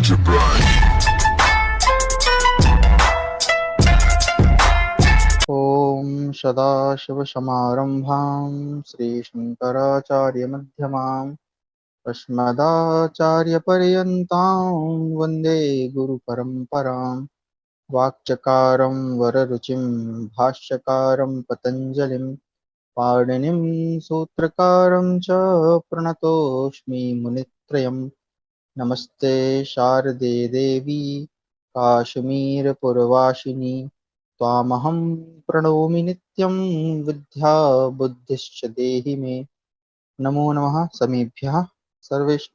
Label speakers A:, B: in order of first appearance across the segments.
A: ओम सदाशिवसमारंभां श्रीशंकराचार्यमध्यमाम् अस्मदाचार्यपर्यन्तां वन्दे गुरुपरम्पराम्। वाक्चकारं वररुचिं भाष्यकारं पतञ्जलिं पाणिनिं सूत्रकारं च प्रणतोऽस्मि मुनित्रयम्। नमस्ते शारदे देवी काश्मीरपुरवासिनी त्वामहं प्रणौमि नित्यं विद्याबुद्धिश्च देहि मे। नमो नमः समेभ्यः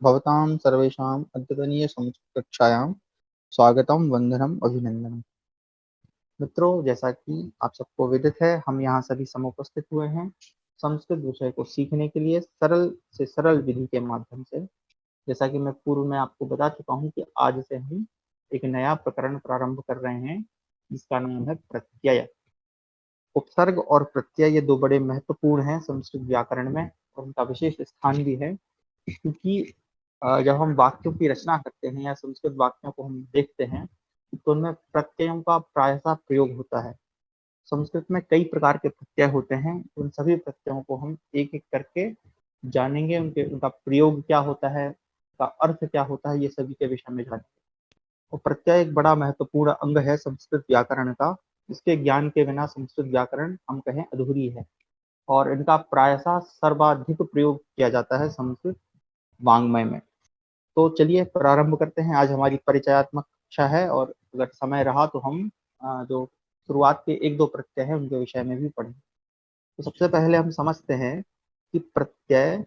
A: भवतां सर्वेषाम् अद्यतनीय संस्कृतकक्षायां स्वागतम वंदनम अभिनंदनम। मित्रों, जैसा कि आप सबको विदित है, हम यहाँ सभी समुपस्थित हुए हैं संस्कृत विषय को सीखने के लिए सरल से सरल विधि के माध्यम से। जैसा कि मैं पूर्व में आपको बता चुका हूँ कि आज से हम एक नया प्रकरण प्रारंभ कर रहे हैं जिसका नाम है प्रत्यय। उपसर्ग और प्रत्यय ये दो बड़े महत्वपूर्ण हैं संस्कृत व्याकरण में और उनका विशेष स्थान भी है, क्योंकि जब हम वाक्यों की रचना करते हैं या संस्कृत वाक्यों को हम देखते हैं तो उनमें प्रत्ययों का प्रायः प्रयोग होता है। संस्कृत में कई प्रकार के प्रत्यय होते हैं, उन सभी प्रत्ययों को हम एक एक करके जानेंगे, उनका प्रयोग क्या होता है, उनका अर्थ क्या होता है, ये सभी के विषय में जानेंगे। और प्रत्यय एक बड़ा महत्वपूर्ण अंग है संस्कृत व्याकरण का। इसके ज्ञान के बिना संस्कृत व्याकरण हम कहें अधूरी है और इनका प्रायः सर्वाधिक प्रयोग किया जाता है संस्कृत वाङ्मय में। तो चलिए प्रारंभ करते हैं। आज हमारी परिचयात्मक कक्षा है और अगर समय रहा तो हम जो शुरुआत के एक दो प्रत्यय हैं उनके विषय में भी पढ़ें। तो सबसे पहले हम समझते हैं कि प्रत्यय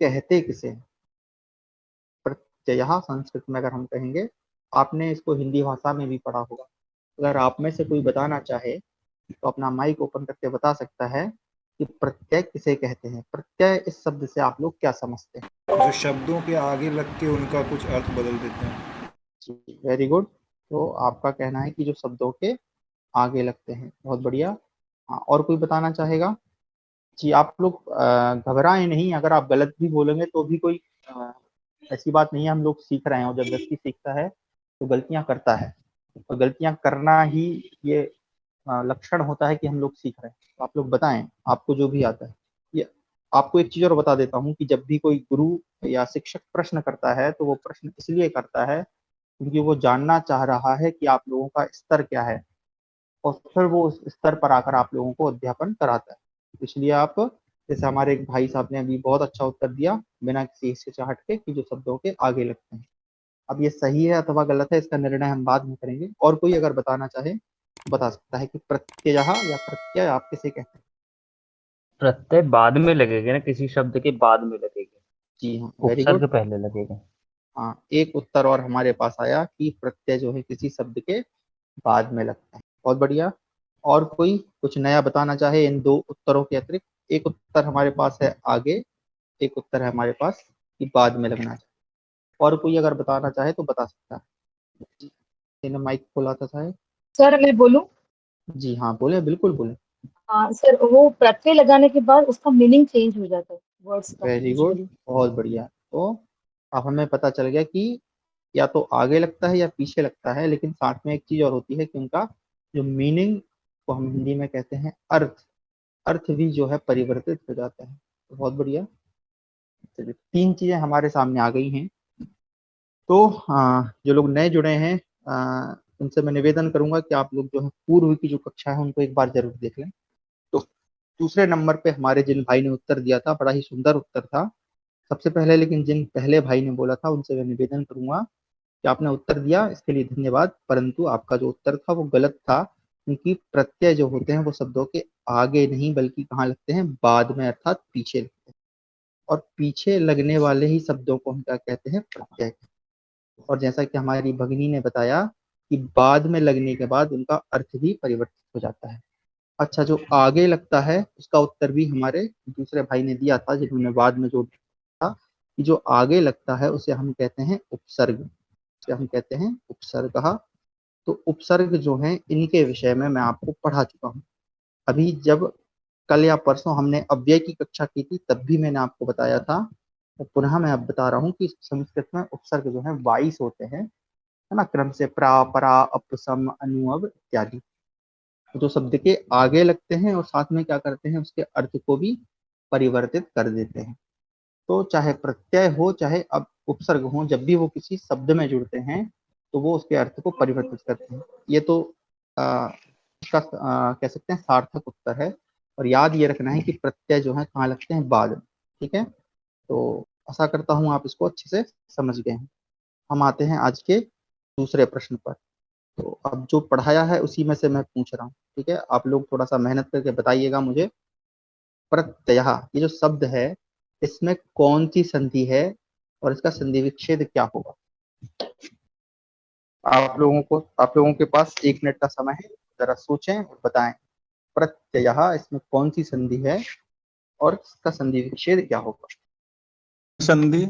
A: कहते किसे हैं। प्रत्यय संस्कृत में अगर हम कहेंगे, आपने इसको हिंदी भाषा में भी पढ़ा होगा। अगर आप में से कोई बताना चाहे तो अपना माइक ओपन करके बता सकता है कि प्रत्यय किसे कहते हैं। प्रत्यय इस शब्द से आप लोग क्या समझते हैं?
B: जो शब्दों के आगे लग के उनका कुछ अर्थ बदल देते हैं।
A: Very good. तो आपका कहना है कि जो शब्दों के आगे लगते हैं, बहुत बढ़िया। हाँ, और कोई बताना चाहेगा? जी, आप लोग घबराएं नहीं, अगर आप गलत भी बोलेंगे तो भी कोई ऐसी बात नहीं है। हम लोग सीख रहे हैं और जब व्यक्ति सीखता है तो गलतियां करता है और गलतियां करना ही ये लक्षण होता है कि हम लोग सीख रहे हैं। तो आप लोग बताएं आपको जो भी आता है। ये आपको एक चीज और बता देता हूँ कि जब भी कोई गुरु या शिक्षक प्रश्न करता है तो वो प्रश्न इसलिए करता है क्योंकि वो जानना चाह रहा है कि आप लोगों का स्तर क्या है और फिर वो उस स्तर पर आकर आप लोगों को अध्यापन कराता है। इसलिए आप, जैसे हमारे एक भाई साहब ने अभी बहुत अच्छा उत्तर दिया बिना किसी हिचकिचाहट के कि जो शब्दों के आगे लगते हैं। अब ये सही है अथवा गलत है इसका निर्णय हम बाद में करेंगे। और कोई अगर बताना चाहे तो बता सकता है कि प्रत्यय या प्रत्यय आप किसे कहते हैं?
C: प्रत्यय बाद में लगेगा ना, किसी शब्द के बाद में लगेगा।
A: जी हाँ, वेरी गुड।
C: उपसर्ग पहले लगेगा।
A: हाँ, एक उत्तर और हमारे पास आया कि प्रत्यय जो है किसी शब्द के बाद में लगता है। बहुत बढ़िया। और कोई कुछ नया बताना चाहे इन दो उत्तरों के अतिरिक्त? एक उत्तर हमारे पास है आगे, एक उत्तर है हमारे पास कि बाद में लगना चाहिए। और कोई अगर बताना चाहे तो बता सकता है। जी, माइक खोला था शायद।
D: सर मैं बोलूं?
A: जी हाँ, बोले, बिल्कुल बोले।
D: हाँ सर, वो प्रत्यय लगाने के बाद उसका मीनिंग चेंज हो जाता है वर्ड्स का
A: वेरी गुड,
D: यूजुअली।
A: बहुत बढ़िया। तो अब हमें पता चल गया कि या तो आगे लगता है या पीछे लगता है, लेकिन साथ में एक चीज और होती है कि उनका जो मीनिंग को हम हिंदी में कहते हैं अर्थ, अर्थ भी जो है परिवर्तित हो जाता है। तो बहुत बढ़िया। चलिए, तीन चीजें हमारे सामने आ गई हैं। तो जो लोग नए जुड़े हैं उनसे मैं निवेदन करूंगा कि आप लोग जो है पूर्व की जो कक्षा है उनको एक बार जरूर देख लें। तो दूसरे नंबर पे हमारे जिन भाई ने उत्तर दिया था, बड़ा ही सुंदर उत्तर था सबसे पहले, लेकिन जिन पहले भाई ने बोला था उनसे मैं निवेदन करूंगा कि आपने उत्तर दिया इसके लिए धन्यवाद, परंतु आपका जो उत्तर था वो गलत था, क्योंकि प्रत्यय जो होते हैं वो शब्दों के आगे नहीं बल्कि कहाँ लगते हैं? बाद में, अर्थात पीछे लगते हैं। और पीछे लगने वाले ही शब्दों को हम क्या कहते हैं? प्रत्यय। और जैसा कि हमारी भगिनी ने बताया कि बाद में लगने के बाद उनका अर्थ भी परिवर्तित हो जाता है। अच्छा, जो आगे लगता है उसका उत्तर भी हमारे दूसरे भाई ने दिया था जिन्होंने बाद में जोड़ दिया था कि जो आगे लगता है उसे हम कहते हैं उपसर्ग, उसे हम कहते हैं उपसर्ग। तो उपसर्ग जो है इनके विषय में मैं आपको पढ़ा चुका हूँ। अभी जब कल या परसों हमने अव्यय की कक्षा की थी तब भी मैंने आपको बताया था, तो पुनः मैं अब बता रहा हूँ कि संस्कृत में उपसर्ग जो है 22 होते हैं है ना, क्रम से प्रा, परा, अप, सम, अनु, अब इत्यादि। जो शब्द के आगे लगते हैं और साथ में क्या करते हैं, उसके अर्थ को भी परिवर्तित कर देते हैं। तो चाहे प्रत्यय हो चाहे अब उपसर्ग हो, जब भी वो किसी शब्द में जुड़ते हैं तो वो उसके अर्थ को परिवर्तित करते हैं। ये तो इसका कह सकते हैं सार्थक उत्तर है। और याद ये रखना है कि प्रत्यय जो है कहाँ लगते हैं, बाद में। ठीक है, तो आशा करता हूँ आप इसको अच्छे से समझ गए हैं। हम आते हैं आज के दूसरे प्रश्न पर। तो अब जो पढ़ाया है उसी में से मैं पूछ रहा हूँ। ठीक है, आप लोग थोड़ा सा मेहनत करके बताइएगा मुझे। प्रत्यय, ये जो शब्द है इसमें कौन सी संधि है और इसका संधि विच्छेद क्या होगा? आप लोगों के पास 1 मिनट का समय है, जरा सोचें और बताएं। प्रत्यय, इसमें कौन सी संधि है और इसका संधि विच्छेद क्या होगा?
E: संधि।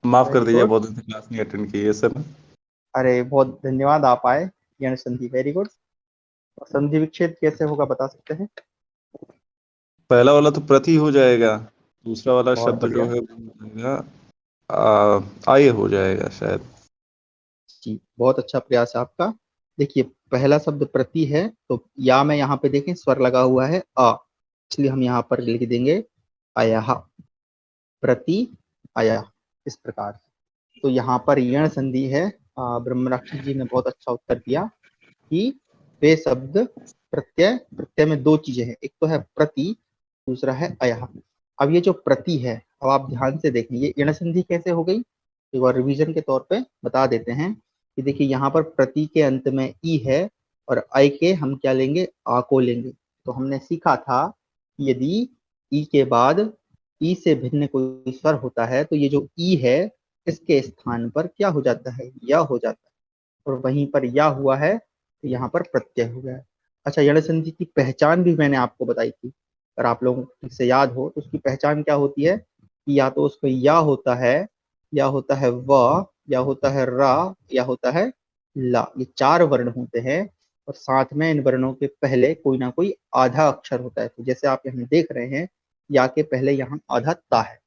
E: माफ कर
A: वेरी
E: दीजिए,
A: गुड।
E: बहुत दिन से क्लास नहीं अटेंड की है सर।
A: अरे बहुत धन्यवाद, आप आए। यण संधि, वेरी गुड। और संधि विच्छेद कैसे होगा बता सकते हैं?
E: पहला वाला तो प्रति हो जाएगा, दूसरा वाला
A: बहुत
E: शब्द जो
A: बढ़िया
E: है वो हो जाएगा आय हो जाएगा शायद।
A: जी, बहुत अच्छा प्रयास है आपका। देखिए, पहला शब्द प्रति है तो या में यहाँ पे देखें स्वर लगा हुआ है अ, इसलिए हम यहाँ पर लिख देंगे अयः, प्रति अयः, इस प्रकार। तो यहाँ पर यण संधि है। ब्रह्मराक्षस जी ने बहुत अच्छा उत्तर दिया कि वे शब्द प्रत्यय, प्रत्यय में दो चीजें हैं, एक तो है प्रति, दूसरा है अयः। अब ये जो प्रति है, अब आप ध्यान से देखें ये यण संधि कैसे हो गई, एक बार रिवीजन के तौर पे बता देते हैं कि देखिए यहाँ पर प्रति के अंत में ई है और अय के हम क्या लेंगे, आ को लेंगे। तो हमने सीखा था कि यदि ई के बाद ई से भिन्न कोई स्वर होता है तो ये जो ई है इसके स्थान पर क्या हो जाता है, या हो जाता है। और वहीं पर या हुआ है तो यहाँ पर प्रत्यय हो गया है। अच्छा, यण संधि की पहचान भी मैंने आपको बताई थी, अगर आप लोगों को ठीक से याद हो तो उसकी पहचान क्या होती है कि या तो उसको या होता है, या होता है व, या होता है रा, या होता है ला। ये 4 वर्ण होते हैं और साथ में इन वर्णों के पहले कोई ना कोई आधा अक्षर होता है। तो जैसे आप यहाँ देख रहे हैं या के पहले यहाँ आधा ता है।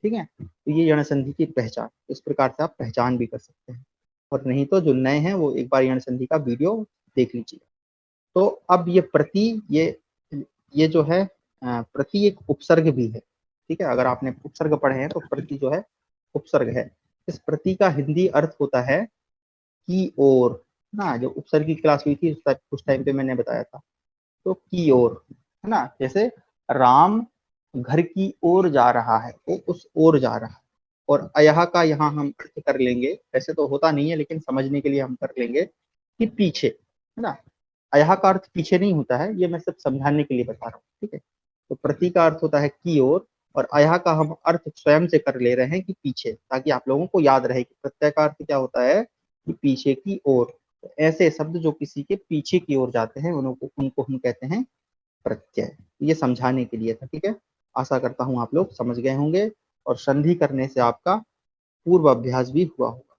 A: ठीक है, तो ये यण संधि की पहचान, इस प्रकार से आप पहचान भी कर सकते हैं। और नहीं तो जो नए हैं वो एक बार यण संधि का वीडियो देख लीजिए। तो अब ये प्रति, ये जो है प्रति एक उपसर्ग भी है। ठीक है, अगर आपने उपसर्ग पढ़े हैं तो प्रति जो है उपसर्ग है। इस प्रति का हिंदी अर्थ होता है की ओर ना। जो उपसर्ग की क्लास हुई थी उस टाइम पे मैंने बताया था। तो की ओर, है ना, जैसे राम घर की ओर जा रहा है, वो उस ओर जा रहा है। और अयह का यहाँ हम अर्थ कर लेंगे, ऐसे तो होता नहीं है लेकिन समझने के लिए हम कर लेंगे कि पीछे, है ना। अयह का अर्थ पीछे नहीं होता है, ये मैं सिर्फ समझाने के लिए बता रहा हूँ। ठीक है, तो प्रति का अर्थ होता है की ओर और अयह का हम अर्थ स्वयं से कर ले रहे हैं कि पीछे, ताकि आप लोगों को याद रहे कि प्रत्यय का अर्थ क्या होता है कि पीछे की ओर। तो ऐसे शब्द जो किसी के पीछे की ओर जाते हैं उनको हम कहते हैं प्रत्यय। ये समझाने के लिए था। ठीक है, आशा करता हूँ आप लोग समझ गए होंगे और संधि करने से आपका पूर्व अभ्यास भी हुआ होगा।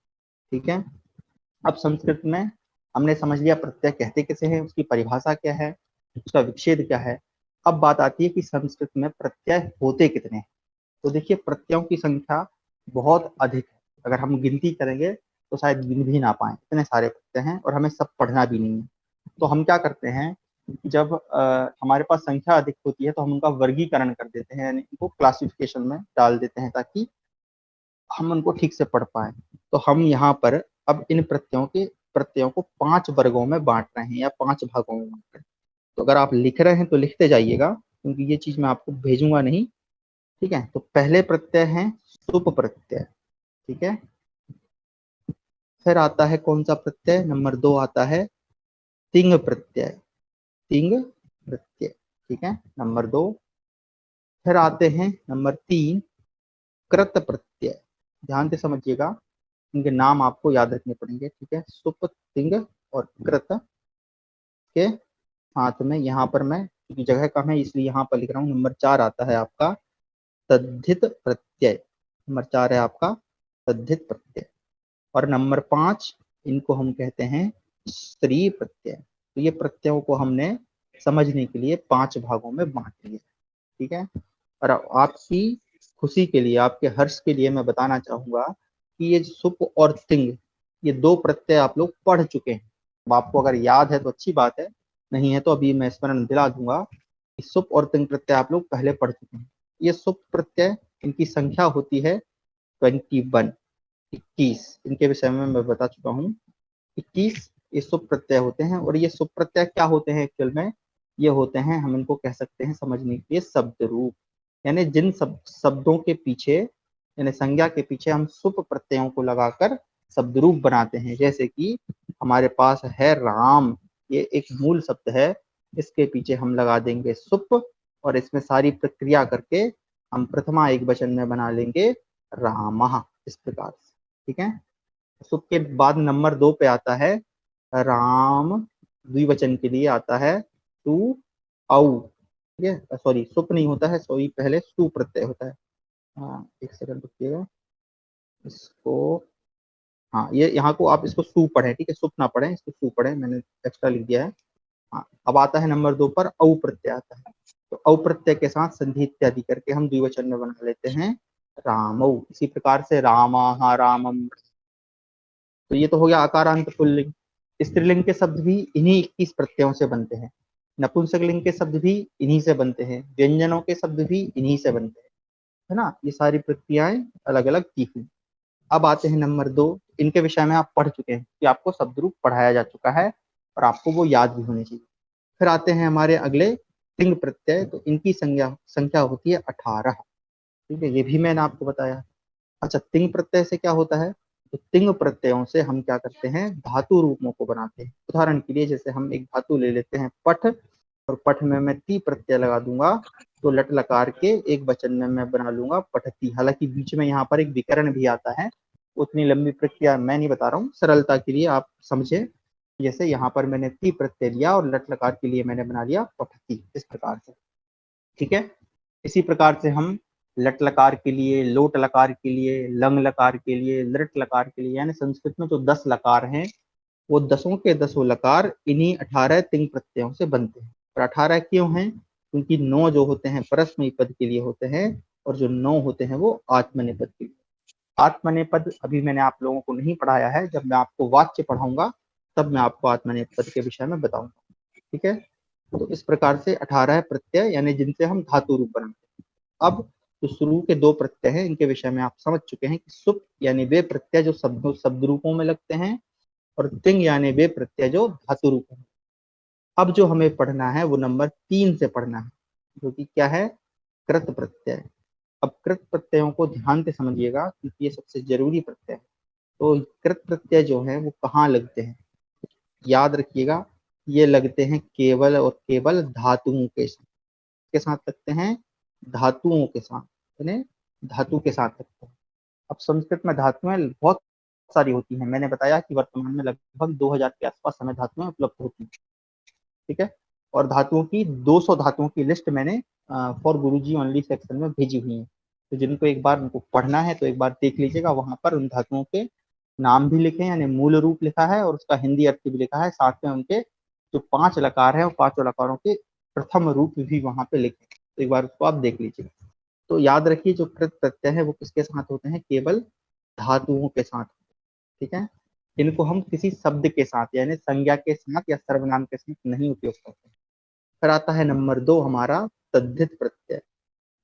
A: ठीक है, अब संस्कृत में हमने समझ लिया प्रत्यय कहते कैसे हैं, उसकी परिभाषा क्या है, उसका विच्छेद क्या है। अब बात आती है कि संस्कृत में प्रत्यय होते कितने हैं। तो देखिए, प्रत्ययों की संख्या बहुत अधिक है। अगर हम गिनती करेंगे तो शायद गिन भी ना पाए, इतने सारे प्रत्यय हैं और हमें सब पढ़ना भी नहीं है। तो हम क्या करते हैं, जब हमारे पास संख्या अधिक होती है तो हम उनका वर्गीकरण कर देते हैं, यानी उनको क्लासिफिकेशन में डाल देते हैं ताकि हम उनको ठीक से पढ़ पाए। तो हम यहाँ पर अब इन प्रत्ययों को 5 वर्गों में बांट रहे हैं या 5 भागों में बांट रहे हैं। तो अगर आप लिख रहे हैं तो लिखते जाइएगा, क्योंकि ये चीज मैं आपको भेजूंगा नहीं। ठीक है, तो पहले प्रत्यय है सुप प्रत्यय। ठीक है, फिर आता है कौन सा प्रत्यय, नंबर 2 आता है तिंग प्रत्यय, तिंग प्रत्यय। ठीक है, नंबर 2। फिर आते हैं नंबर 3 कृत प्रत्यय। ध्यान से समझिएगा, इनके नाम आपको याद रखने पड़ेंगे। ठीक है, सुप, तिंग और कृत के साथ में यहाँ पर मैं, क्योंकि जगह कम है इसलिए यहाँ पर लिख रहा हूँ, नंबर 4 आता है आपका तद्धित प्रत्यय। नंबर 4 है आपका तद्धित प्रत्यय। और नंबर 5 इनको हम कहते हैं स्त्री प्रत्यय। तो ये प्रत्ययों को हमने समझने के लिए 5 भागों में बांट लिया। ठीक है, और आपकी खुशी के लिए, आपके हर्ष के लिए मैं बताना चाहूंगा कि ये सुप और तिंग ये दो प्रत्यय आप लोग पढ़ चुके हैं। अब आपको अगर याद है तो अच्छी बात है, नहीं है तो अभी मैं स्मरण दिला दूंगा। सुप और तिंग प्रत्यय आप लोग पहले पढ़ चुके हैं। ये सुप प्रत्यय, इनकी संख्या होती है 21, 21। इनके विषय में मैं बता चुका हूँ। 21 ये सुप प्रत्यय होते हैं। और ये सुप प्रत्यय क्या होते हैं एक्चुअल में? ये होते हैं, हम इनको कह सकते हैं समझने के लिए, शब्द रूप। यानी जिन शब्दों के पीछे, यानी संज्ञा के पीछे हम सुप प्रत्ययों को लगाकर शब्द रूप बनाते हैं। जैसे कि हमारे पास है राम, ये एक मूल शब्द है, इसके पीछे हम लगा देंगे सुप और इसमें सारी प्रक्रिया करके हम प्रथमा एक वचन में बना लेंगे रामः, इस प्रकार से। ठीक है। सुप के बाद नंबर 2 पे आता है राम, द्विवचन के लिए आता है टू औ। ठीक है, सॉरी सुप नहीं होता है, सॉरी पहले सु प्रत्यय होता है। हाँ एक सेकंड रुकिएगा इसको। हाँ ये यहाँ को आप इसको सु पढ़ें, ठीक है, सुप ना पढ़ें, इसको सु पढ़ें, मैंने एक्स्ट्रा लिख दिया है। हाँ अब आता है नंबर 2 पर औ प्रत्यय आता है। तो औ प्रत्यय के साथ संधि इत्यादि करके हम द्विवचन में बना लेते हैं रामौ। इसी प्रकार से रामा, रामम। तो ये तो हो गया आकारांत पुल्लिंग। स्त्रीलिंग के शब्द भी इन्हीं 21 प्रत्ययों से बनते हैं। नपुंसक लिंग के शब्द भी इन्हीं से बनते हैं। व्यंजनों के शब्द भी इन्हीं से बनते हैं, है ना। ये सारी प्रक्रियाएं अलग अलग की हुई। अब आते हैं नंबर 2। इनके विषय में आप पढ़ चुके हैं कि आपको शब्द रूप पढ़ाया जा चुका है और आपको वो याद भी होने चाहिए। फिर आते हैं हमारे अगले तिंग प्रत्यय। तो इनकी संख्या होती है 18। ठीक है, ये भी मैंने आपको बताया। अच्छा, तिंग प्रत्यय से क्या होता है? तो तिंग प्रत्ययों से हम क्या करते हैं, धातु रूपों को बनाते हैं। उदाहरण के लिए जैसे हम एक धातु ले लेते हैं पठ, और पठ में मैं ती प्रत्यय लगा दूंगा, तो लट लकार के एक वचन में मैं बना लूंगा पठती। हालांकि बीच में यहाँ पर एक विकर्ण भी आता है, उतनी लंबी प्रक्रिया मैं नहीं बता रहा हूँ, सरलता के लिए आप समझे। जैसे यहाँ पर मैंने ती प्रत्यय लिया और लट लकार के लिए मैंने बना लिया पठती, इस प्रकार से। ठीक है। इसी प्रकार से हम लट लकार के लिए, लोट लकार के लिए, लंग लकार के लिए, लृट लकार के लिए, यानी संस्कृत में जो 10 लकार हैं, वो 10 के 10 लकार इन्हीं 18 तिंग प्रत्ययों से बनते हैं। और 18 क्यों हैं? क्योंकि 9 जो होते हैं परस्मैपद के लिए होते हैं, और जो 9 होते हैं वो आत्मनेपद के लिए। आत्मनेपद अभी मैंने आप लोगों को नहीं पढ़ाया है, जब मैं आपको वाच्य पढ़ाऊंगा तब मैं आपको आत्मनेपद के विषय में बताऊंगा। ठीक है। तो इस प्रकार से 18 प्रत्यय, यानी जिनसे हम धातु रूप बनाते हैं। अब जो शुरू के 2 प्रत्यय हैं, इनके विषय में आप समझ चुके हैं कि सुप यानी वे प्रत्यय जो शब्द रूपों में लगते हैं, और तिंग यानी वे प्रत्यय जो धातु रूपों में। अब जो हमें पढ़ना है वो नंबर 3 से पढ़ना है, जो कि क्या है, कृत प्रत्यय। अब कृत प्रत्ययों को ध्यान से समझिएगा क्योंकि ये सबसे जरूरी प्रत्यय है। तो कृत प्रत्यय जो है वो कहाँ लगते हैं, याद रखिएगा, ये लगते हैं केवल और केवल धातुओं के साथ लगते हैं, धातुओं के साथ, यानी धातु के साथ लगते हैं। अब संस्कृत में धातुएं बहुत सारी होती हैं। मैंने बताया कि वर्तमान में लगभग 2000 के आसपास हमें धातुएं उपलब्ध होती हैं। ठीक है। और धातुओं की 200 धातुओं की लिस्ट मैंने फॉर गुरुजी ओनली सेक्शन में भेजी हुई है। तो जिनको एक बार उनको पढ़ना है तो एक बार देख लीजिएगा, वहां पर उन धातुओं के नाम भी लिखे हैं, यानी मूल रूप लिखा है और उसका हिंदी अर्थ भी लिखा है। साथ में उनके जो 5 लकार है, वो 5 लकारों के प्रथम रूप भी वहां पे लिखे हैं। तो एक बार उसको आप देख लीजिए। तो याद रखिए, जो कृत प्रत्यय है वो किसके साथ होते हैं, केवल धातुओं के साथ। ठीक है। इनको हम किसी शब्द के साथ, यानी संज्ञा के साथ या सर्वनाम के साथ नहीं उपयोग करते। फिर आता है नंबर 2 हमारा तद्धित प्रत्यय।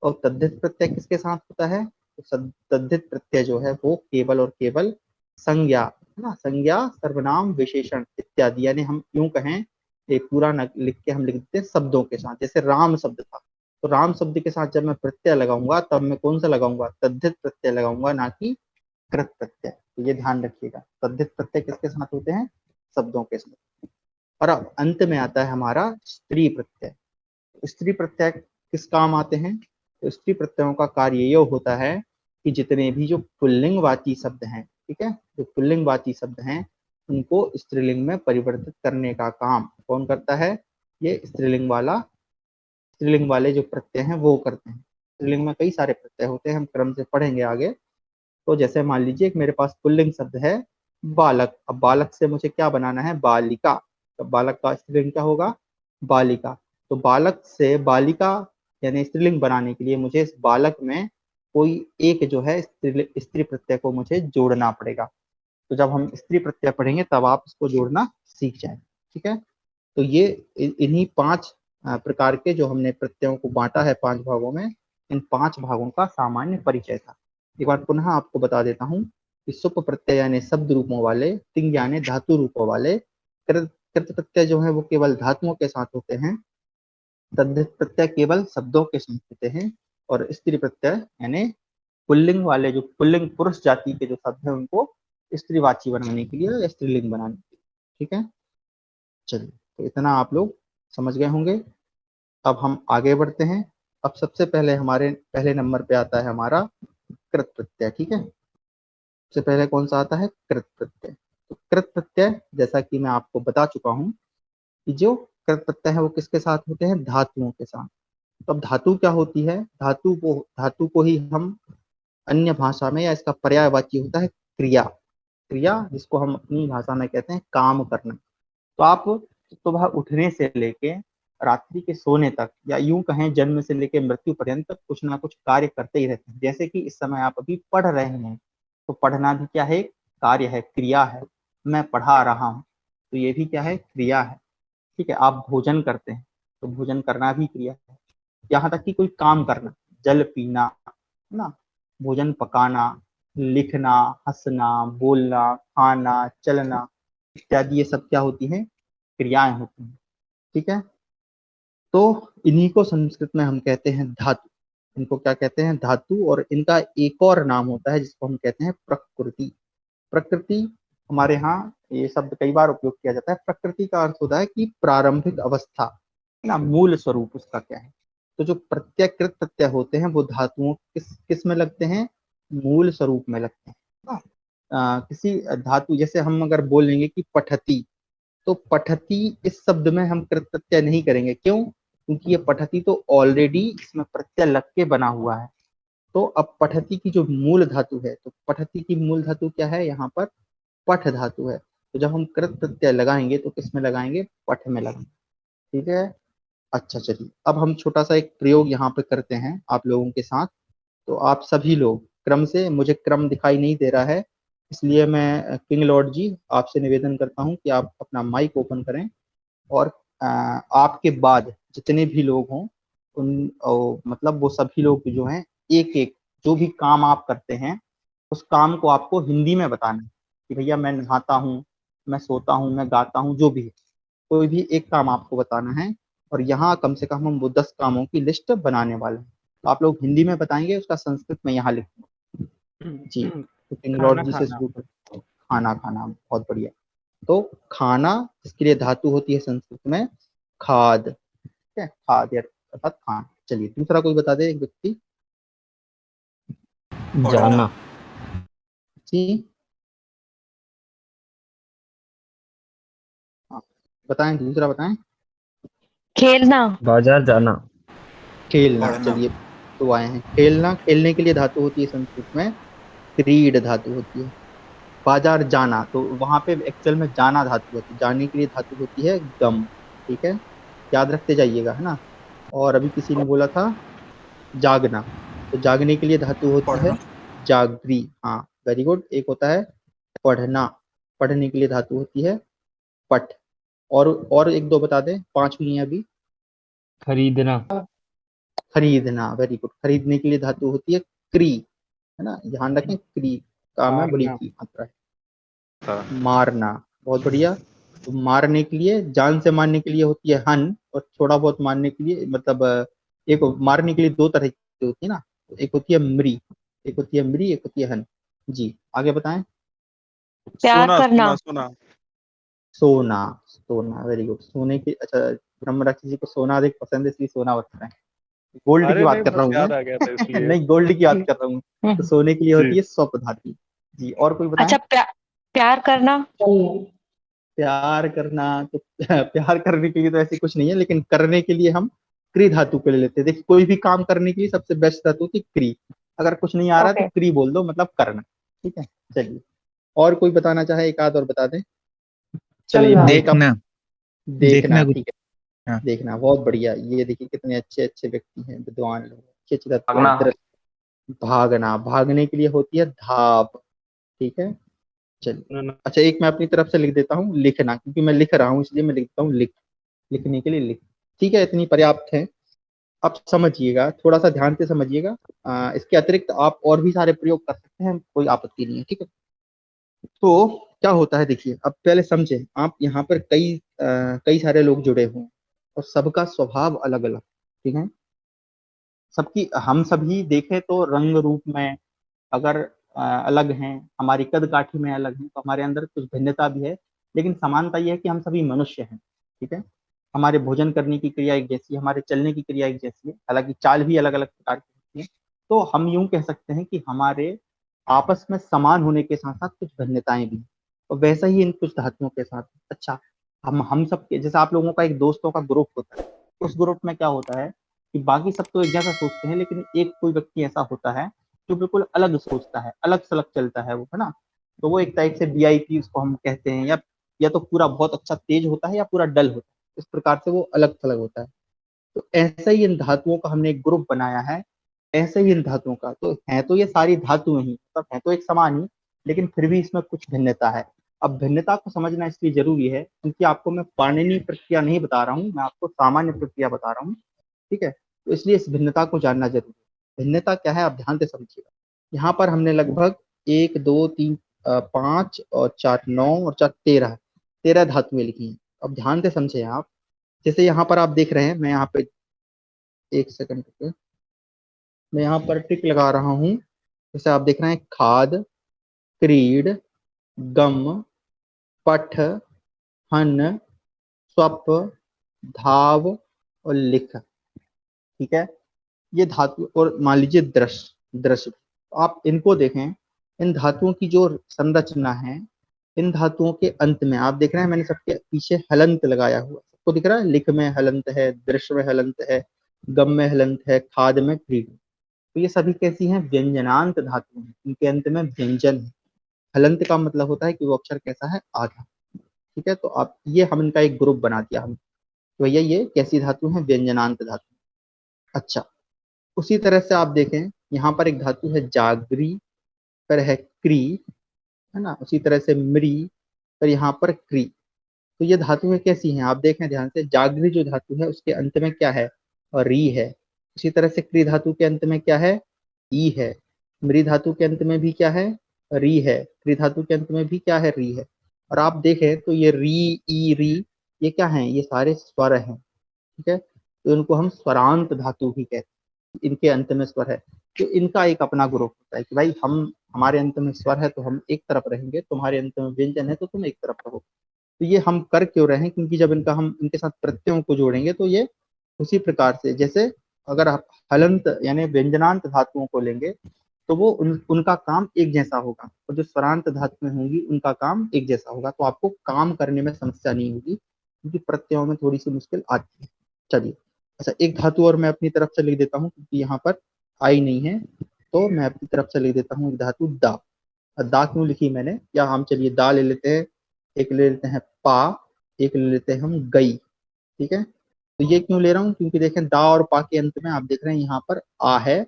A: और तद्धित प्रत्यय किसके साथ होता है? तो तद्धित प्रत्यय जो है वो केवल और केवल संज्ञा, है ना, संज्ञा, सर्वनाम, विशेषण इत्यादि, यानी हम यूं कहें, एक पूरा लिख के हम लिख देते हैं शब्दों के साथ। जैसे राम शब्द था, तो राम शब्द के साथ जब मैं प्रत्यय लगाऊंगा तब मैं कौन सा लगाऊंगा, तद्धित प्रत्यय लगाऊंगा, ना कि कृत प्रत्यय। तो ये ध्यान रखिएगा, तद्धित प्रत्यय किसके साथ होते हैं, शब्दों के साथ। और अब अंत में आता है हमारा स्त्री प्रत्यय। स्त्री प्रत्यय किस काम आते हैं? तो स्त्री प्रत्ययों का कार्य ये होता है कि जितने भी जो पुल्लिंगवाची शब्द हैं, ठीक है, जो पुल्लिंगवाची शब्द हैं, उनको स्त्रीलिंग में परिवर्तित करने का काम कौन करता है? ये स्त्रीलिंग वाले जो प्रत्यय हैं वो करते हैं। स्त्रीलिंग में कई सारे प्रत्यय होते हैं, हम क्रम से पढ़ेंगे आगे। तो जैसे मान लीजिए कि मेरे पास पुल्लिंग शब्द है बालक। अब बालक से मुझे क्या बनाना है, बालिका। तो बालक का स्त्रीलिंग क्या होगा, बालिका। तो बालक से बालिका यानी स्त्रीलिंग बनाने के लिए मुझे इस बालक में कोई एक जो है स्त्री प्रत्यय को मुझे जोड़ना पड़ेगा। तो जब हम स्त्री प्रत्यय पढ़ेंगे तब आप इसको जोड़ना सीख जाएंगे। ठीक है, तो ये इन्हीं 5 प्रकार के जो हमने प्रत्ययों को बांटा है 5 भागों में, इन 5 भागों का सामान्य परिचय था। एक बार पुनः आपको बता देता हूँ कि सुप प्रत्यय यानी शब्द रूपों वाले, तिंग यानी धातु रूपों वाले, कृत प्रत्यय जो है वो केवल धातुओं के साथ होते हैं, तद्धित प्रत्यय केवल शब्दों के साथ होते हैं, और स्त्री प्रत्यय यानी पुल्लिंग वाले, जो पुल्लिंग पुरुष जाति के जो शब्द हैं उनको स्त्रीवाची बनाने के लिए या स्त्रीलिंग बनाने के लिए। ठीक है, चलिए, तो इतना आप लोग समझ गए होंगे। अब हम आगे बढ़ते हैं। अब सबसे पहले हमारे पहले नंबर पे आता है हमारा कृत प्रत्यय। ठीक है, सबसे पहले कौन सा आता है? कृत प्रत्यय। तो कृत प्रत्यय जैसा कि मैं आपको बता चुका हूँ कि जो कृत प्रत्यय है वो किसके साथ होते हैं? धातुओं के साथ। तो अब धातु क्या होती है? धातु को ही हम अन्य भाषा में, या इसका पर्यायवाची होता है क्रिया। क्रिया जिसको हम अपनी भाषा में कहते हैं काम करना। तो आप सुबह उठने से लेके रात्रि के सोने तक, या यूं कहें जन्म से लेके मृत्यु पर्यंत कुछ ना कुछ कार्य करते ही रहते हैं। जैसे कि इस समय आप अभी पढ़ रहे हैं, तो पढ़ना भी क्या है? कार्य है, क्रिया है। मैं पढ़ा रहा हूँ, तो ये भी क्या है? क्रिया है। ठीक है, आप भोजन करते हैं, तो भोजन करना भी क्रिया है। यहाँ तक कि कोई काम करना, जल पीना, है ना, भोजन पकाना, लिखना, हंसना, बोलना, खाना, चलना इत्यादि, ये सब क्या होती हैं? क्रियाएं होती हैं। ठीक है, तो इन्हीं को संस्कृत में हम कहते हैं धातु। इनको क्या कहते हैं? धातु। और इनका एक और नाम होता है जिसको हम कहते हैं प्रकृति। प्रकृति हमारे यहाँ ये शब्द कई बार उपयोग किया जाता है। प्रकृति का अर्थ होता है कि प्रारंभिक अवस्था, है ना, मूल स्वरूप उसका क्या है। तो जो प्रत्ययकृत प्रत्यय होते हैं वो धातुओं किस में लगते हैं? मूल स्वरूप में लगते हैं ना। किसी धातु, जैसे हम अगर बोलेंगे कि पठती, तो पठती इस शब्द में हम कृत प्रत्यय नहीं करेंगे। क्यों? क्योंकि ये पठती तो ऑलरेडी इसमें प्रत्यय लग के बना हुआ है। तो अब पठती की जो मूल धातु है, तो पठती की मूल धातु क्या है? यहाँ पर पठ धातु है। तो जब हम कृत प्रत्यय लगाएंगे तो किस में लगाएंगे? पठ में लगाएंगे। ठीक है, अच्छा, चलिए, अब हम छोटा सा एक प्रयोग यहाँ पे करते हैं आप लोगों के साथ। तो आप सभी लोग क्रम से, मुझे क्रम दिखाई नहीं दे रहा है, इसलिए मैं किंग लॉर्ड जी आपसे निवेदन करता हूँ कि आप अपना माइक ओपन करें, और आपके बाद जितने भी लोग हों मतलब वो सभी लोग जो हैं, एक एक जो भी काम आप करते हैं उस काम को आपको हिंदी में बताना है कि भैया मैं नहाता हूँ, मैं सोता हूँ, मैं गाता हूँ, जो भी है, कोई भी एक काम आपको बताना है। और यहाँ कम से कम हम वो 10 कामों की लिस्ट बनाने वाले हैं। तो आप लोग हिंदी में बताएंगे, उसका संस्कृत में यहाँ लिखेंगे। जी, तो किंग लॉर्ड
C: खाना
A: जी से
C: खाना।
A: शुरू करते हैं। खाना खाना, बहुत बढ़िया। तो खाना, इसके लिए धातु होती है संस्कृत में खाद। ठीक है, खाद या अर्थात खान। चलिए, दूसरा कोई बता दे, एक व्यक्ति।
B: पढ़ना।
C: जाना।
A: जी, हाँ, बताएं, दूसरा बताएं।
D: खेलना।
C: बाजार जाना।
A: खेलना,
B: पढ़ना।
A: चलिए, तो आए हैं खेलना। खेलने के लिए धातु होती है संस्कृत में क्रीड धातु होती है। बाजार जाना, तो वहां पे एक्चुअल में जाना धातु होती है, जाने के लिए धातु होती है गम। ठीक है, याद रखते जाइएगा, है ना। और अभी किसी ने बोला था जागना, तो जागने के लिए धातु होती है
B: पढ़ना।
A: जागरी। हाँ, वेरी गुड। एक होता है पढ़ना, पढ़ने के लिए धातु होती है पठ। और एक दो बता दें, 5 हुई हैं अभी।
C: खरीदना।
A: खरीदना, वेरी गुड। खरीदने के लिए धातु होती है क्री, है ना, ध्यान रखें, क्री का में बड़ी
C: मारना।
A: की मात्रा है।
E: हाँ।
A: मारना, बहुत बढ़िया। तो मारने के लिए, जान से मारने के लिए होती है हन, और थोड़ा बहुत मारने के लिए, मतलब एक मारने के लिए 2 तरह की होती है ना, तो एक होती है मृ, एक होती है मृ, एक होती है हन। जी, आगे बताएं।
D: प्यार
E: सोना
D: करना।
E: सोना सोना।
A: सोना, सोना, वेरी गुड। सोने की, अच्छा, ब्रह्म राक्षस जी को सोना अधिक पसंद है, इसलिए सोना बता रहे हैं। गोल्ड की
E: अरे
A: बात
E: नहीं,
A: कर रहा
E: बस
A: हूँ मैं।
E: याद आ गया था इसलिए।
A: नहीं, गोल्ड की बात कर रहा हूँ। तो सोने के लिए
E: जी।
A: होती है स्वप धातु। जी, और कोई बताएं।
D: अच्छा, प्यार करना।
A: प्यार करना, तो प्यार करने के लिए तो ऐसी कुछ नहीं है, लेकिन करने के लिए हम क्री धातु को ले लेते हैं। देखिए, कोई भी काम करने के लिए सबसे बेस्ट धातु होती है क्री। अगर कुछ नहीं आ रहा है तो
D: ओके।
A: क्री बोल दो, मतलब करना। ठीक है, चलिए, और कोई बताना चाहे, एक आध और बता दें। चलिए, मैं एक
F: देखना।
A: देखना,
F: देखना कुछ।
A: ठीक है,
F: हाँ।
A: देखना, बहुत बढ़िया। ये देखिए कितने अच्छे अच्छे व्यक्ति हैं, विद्वान लोग, अच्छी अच्छी धातु है।
C: भागना।
A: भागना, भागने के लिए होती है धाप। ठीक है, चलिए,
E: ना ना।
A: अच्छा एक मैं अपनी तरफ से लिख देता हूँ लिखना, क्योंकि मैं लिख रहा हूँ इसलिए मैं लिखता हूँ लिखने के लिए लिख। ठीक है, इतनी पर्याप्त है। आप समझिएगा, थोड़ा सा ध्यान से समझिएगा। इसके अतिरिक्त आप और भी सारे प्रयोग कर सकते हैं, कोई आपत्ति नहीं है। ठीक है, तो क्या होता है देखिए, अब पहले समझे आप, यहाँ पर कई सारे लोग जुड़े हुए हैं और सबका स्वभाव अलग अलग। ठीक है, सबकी, हम सभी देखें तो रंग रूप में अगर अलग हैं, हमारी कद काठी में अलग हैं, तो हमारे अंदर कुछ भिन्नता भी है, लेकिन समानता यह है कि हम सभी मनुष्य हैं। ठीक है, हमारे भोजन करने की क्रिया एक जैसी है, हमारे चलने की क्रिया एक जैसी है, हालांकि चाल भी अलग अलग प्रकार की होती है। तो हम यूं कह सकते हैं कि हमारे आपस में समान होने के साथ साथ कुछ भिन्नताएं भी हैं, और वैसा ही इन कुछ धातुओं के साथ। अच्छा, हम सब के जैसे आप लोगों का एक दोस्तों का ग्रुप होता है, उस ग्रुप में क्या होता है कि बाकी सब तो एक जैसा सोचते हैं, लेकिन एक कोई व्यक्ति ऐसा होता है जो बिल्कुल अलग सोचता है, अलग सलग चलता है वो, है ना। तो वो एक टाइप से वीआईपी उसको हम कहते हैं, या तो पूरा बहुत अच्छा तेज होता है या पूरा डल होता है, इस प्रकार से वो अलग थलग होता है। तो ऐसा ही इन धातुओं का हमने एक ग्रुप बनाया है। ऐसे ही इन धातुओं का तो है, तो ये सारी धातुएं ही, मतलब है तो एक समान ही, लेकिन फिर भी इसमें कुछ भिन्नता है। अब भिन्नता को समझना इसलिए जरूरी है क्योंकि आपको मैं पाणिनीय प्रक्रिया नहीं बता रहा हूँ, मैं आपको सामान्य प्रक्रिया बता रहा हूँ। ठीक है, तो इसलिए इस भिन्नता को जानना जरूरी है। भिन्नता क्या है, आप ध्यान से समझिएगा। यहाँ पर हमने लगभग 1 2 3 5 और 4 9 और 4 13 13 धातुएं लिखी हैं। अब ध्यान से समझे आप, जैसे यहाँ पर आप देख रहे हैं, मैं यहाँ पे एक सेकंड पे, मैं यहाँ पर टिक लगा रहा हूँ। जैसे आप देख रहे हैं, खाद, क्रीड, गम, पठ, हन, स्वप, धाव और लिख। ठीक है, ये धातु, और मान लीजिए दृश्य दृश्य, तो आप इनको देखें। इन धातुओं की जो संरचना है, इन धातुओं के अंत में आप देख रहे हैं, मैंने सबके पीछे हलंत लगाया हुआ, सबको दिख रहा है, लिख में हलंत है, दृश्य में हलंत है, गम में हलंत है, खाद में क्रीड। तो ये सभी कैसी हैं, व्यंजनांत धातु हैं, इनके अंत में व्यंजन है। हलंत का मतलब होता है कि वो अक्षर कैसा है, आधा। ठीक है, तो आप ये हम इनका एक ग्रुप बना दिया हम, तो भैया ये कैसी धातु है, व्यंजनांत धातु। अच्छा, उसी तरह से आप देखें, यहाँ पर एक धातु है जागरी, पर है क्री, है ना, उसी तरह से मृ, पर यहाँ पर क्री। तो ये धातुएं कैसी हैं, आप देखें ध्यान से, जागरी जो धातु है उसके अंत में क्या है, और री है। उसी तरह से क्री धातु के अंत में क्या है, ई है। मृ धातु के अंत में भी क्या है, री है। क्री धातु के अंत में भी क्या है, री है। और आप देखें तो ये री, ई, री, ये क्या है, ये सारे स्वर हैं। ठीक है, तो इनको हम स्वरांत धातु भी कहते हैं, इनके अंत में स्वर है। तो इनका एक अपना ग्रुप होता है कि भाई हम, हमारे अंत में स्वर है तो हम एक तरफ रहेंगे, तुम्हारे अंत में व्यंजन है तो तुम एक तरफ रहो। तो ये हम कर क्यों रहे हैं, क्योंकि जब इनका हम इनके साथ प्रत्ययों को जोड़ेंगे तो ये उसी प्रकार से, जैसे अगर आप हलंत यानी व्यंजनांत धातुओं को लेंगे तो वो उनका काम एक जैसा होगा, और जो स्वरांत धातुएं होंगी उनका काम एक जैसा होगा, तो आपको काम करने में समस्या नहीं होगी, क्योंकि प्रत्ययों में थोड़ी सी मुश्किल आती है। चलिए, अच्छा एक धातु और मैं अपनी तरफ से लिख देता हूँ, क्योंकि यहाँ पर आई नहीं है, तो मैं अपनी तरफ से लिख देता हूँ एक धातु दा। दा क्यों लिखी मैंने, या हम चलिए दा ले लेते हैं, एक ले लेते हैं पा, एक ले लेते हैं हम गई। ठीक है, तो ये क्यों ले रहा हूँ, क्योंकि देखें दा और पा के अंत में आप देख रहे हैं यहाँ पर आ है,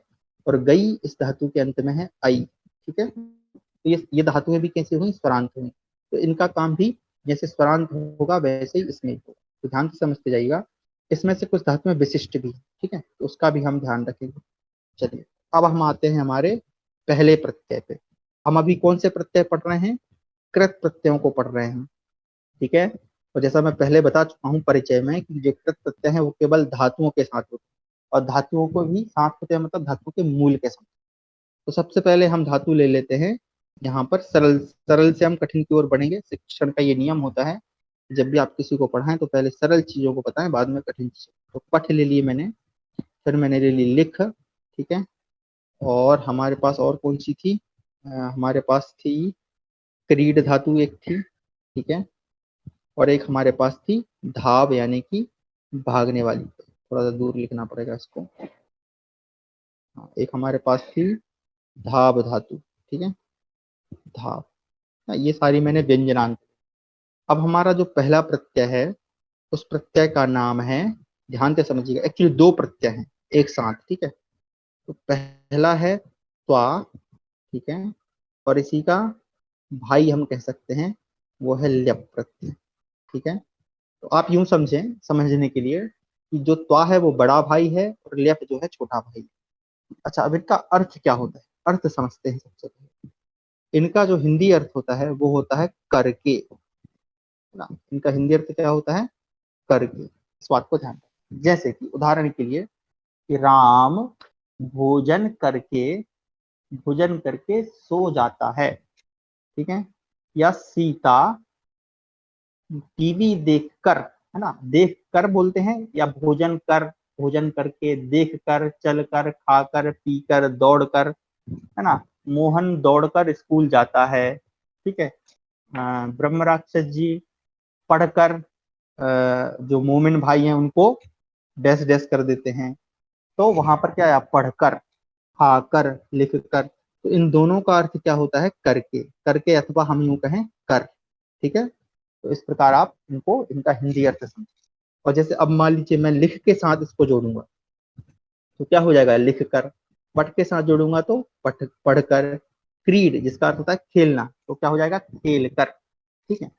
A: और गई इस धातु के अंत में है आई। ठीक है, तो ये धातुएं भी कैसी हुई, स्वरांत हुई। तो इनका काम भी जैसे स्वरांत होगा वैसे ही इसमें होगा, तो ध्यान से समझते जाइएगा। इसमें से कुछ धातुएं विशिष्ट भी हैं, ठीक है, तो उसका भी हम ध्यान रखेंगे। चलिए, अब हम आते हैं हमारे पहले प्रत्यय पे। हम अभी कौन से प्रत्यय पढ़ रहे हैं, कृत प्रत्ययों को पढ़ रहे हैं। ठीक है, और जैसा मैं पहले बता चुका हूँ परिचय में कि जो कृत प्रत्यय हैं वो केवल धातुओं के साथ होते हैं, और धातुओं को भी साथ होते हैं, मतलब धातुओं के मूल के साथ। तो सबसे पहले हम धातु ले लेते हैं, यहाँ पर सरल, सरल से हम कठिन की ओर बढ़ेंगे। शिक्षण का ये नियम होता है, जब भी आप किसी को पढ़ाएं तो पहले सरल चीजों को बताएं, बाद में कठिन चीजों। तो पठ ले लिए मैंने, फिर मैंने ले ली लिख। ठीक है, और हमारे पास और कौन सी थी, हमारे पास थी क्रीड धातु एक थी। ठीक है, और एक हमारे पास थी धाव, यानी कि भागने वाली। थोड़ा सा दूर लिखना पड़ेगा इसको। हाँ, एक हमारे पास थी धाव धातु। ठीक है, धाव। हाँ, ये सारी मैंने व्यंजनांत। अब हमारा जो पहला प्रत्यय है, उस प्रत्यय का नाम है, ध्यान से समझिएगा, एक्चुअली दो प्रत्यय हैं एक साथ। ठीक है, तो पहला है त्वा। ठीक है, और इसी का भाई हम कह सकते हैं वो है ल्यप प्रत्यय। ठीक है, तो आप यूं समझें समझने के लिए कि जो त्वा है वो बड़ा भाई है और ल्यप जो है छोटा भाई है। अच्छा, अब इनका अर्थ क्या होता है, अर्थ समझते हैं सबसे पहले। इनका जो हिंदी अर्थ होता है वो होता है करके, है ना। इनका हिंदी अर्थ क्या होता है, करके। इस बात को ध्यान रखें। जैसे कि उदाहरण के लिए कि राम भोजन करके, भोजन करके सो जाता है। ठीक है, या सीता टीवी देखकर, है ना, देख कर बोलते हैं, या भोजन कर, भोजन करके, देख कर, चल कर, खा कर, पी कर, दौड़ कर, है ना। मोहन दौड़कर स्कूल जाता है। ठीक है, ब्रह्म राक्षस जी पढ़कर, जो मोमिन भाई हैं उनको डैश डैश कर देते हैं। तो वहां पर क्या है, पढ़कर, खाकर, लिख कर। तो इन दोनों का अर्थ क्या होता है, करके, करके अथवा हम यूं कहें कर। ठीक है, तो इस प्रकार आप इनको, इनका हिंदी अर्थ समझें। और जैसे अब मान लीजिए मैं लिख के साथ इसको जोड़ूंगा तो क्या हो जाएगा, लिख कर। पढ़ के साथ जोड़ूंगा तो पढ़कर। क्रीड जिसका अर्थ होता है खेलना, तो क्या हो जाएगा, खेल कर। ठीक है,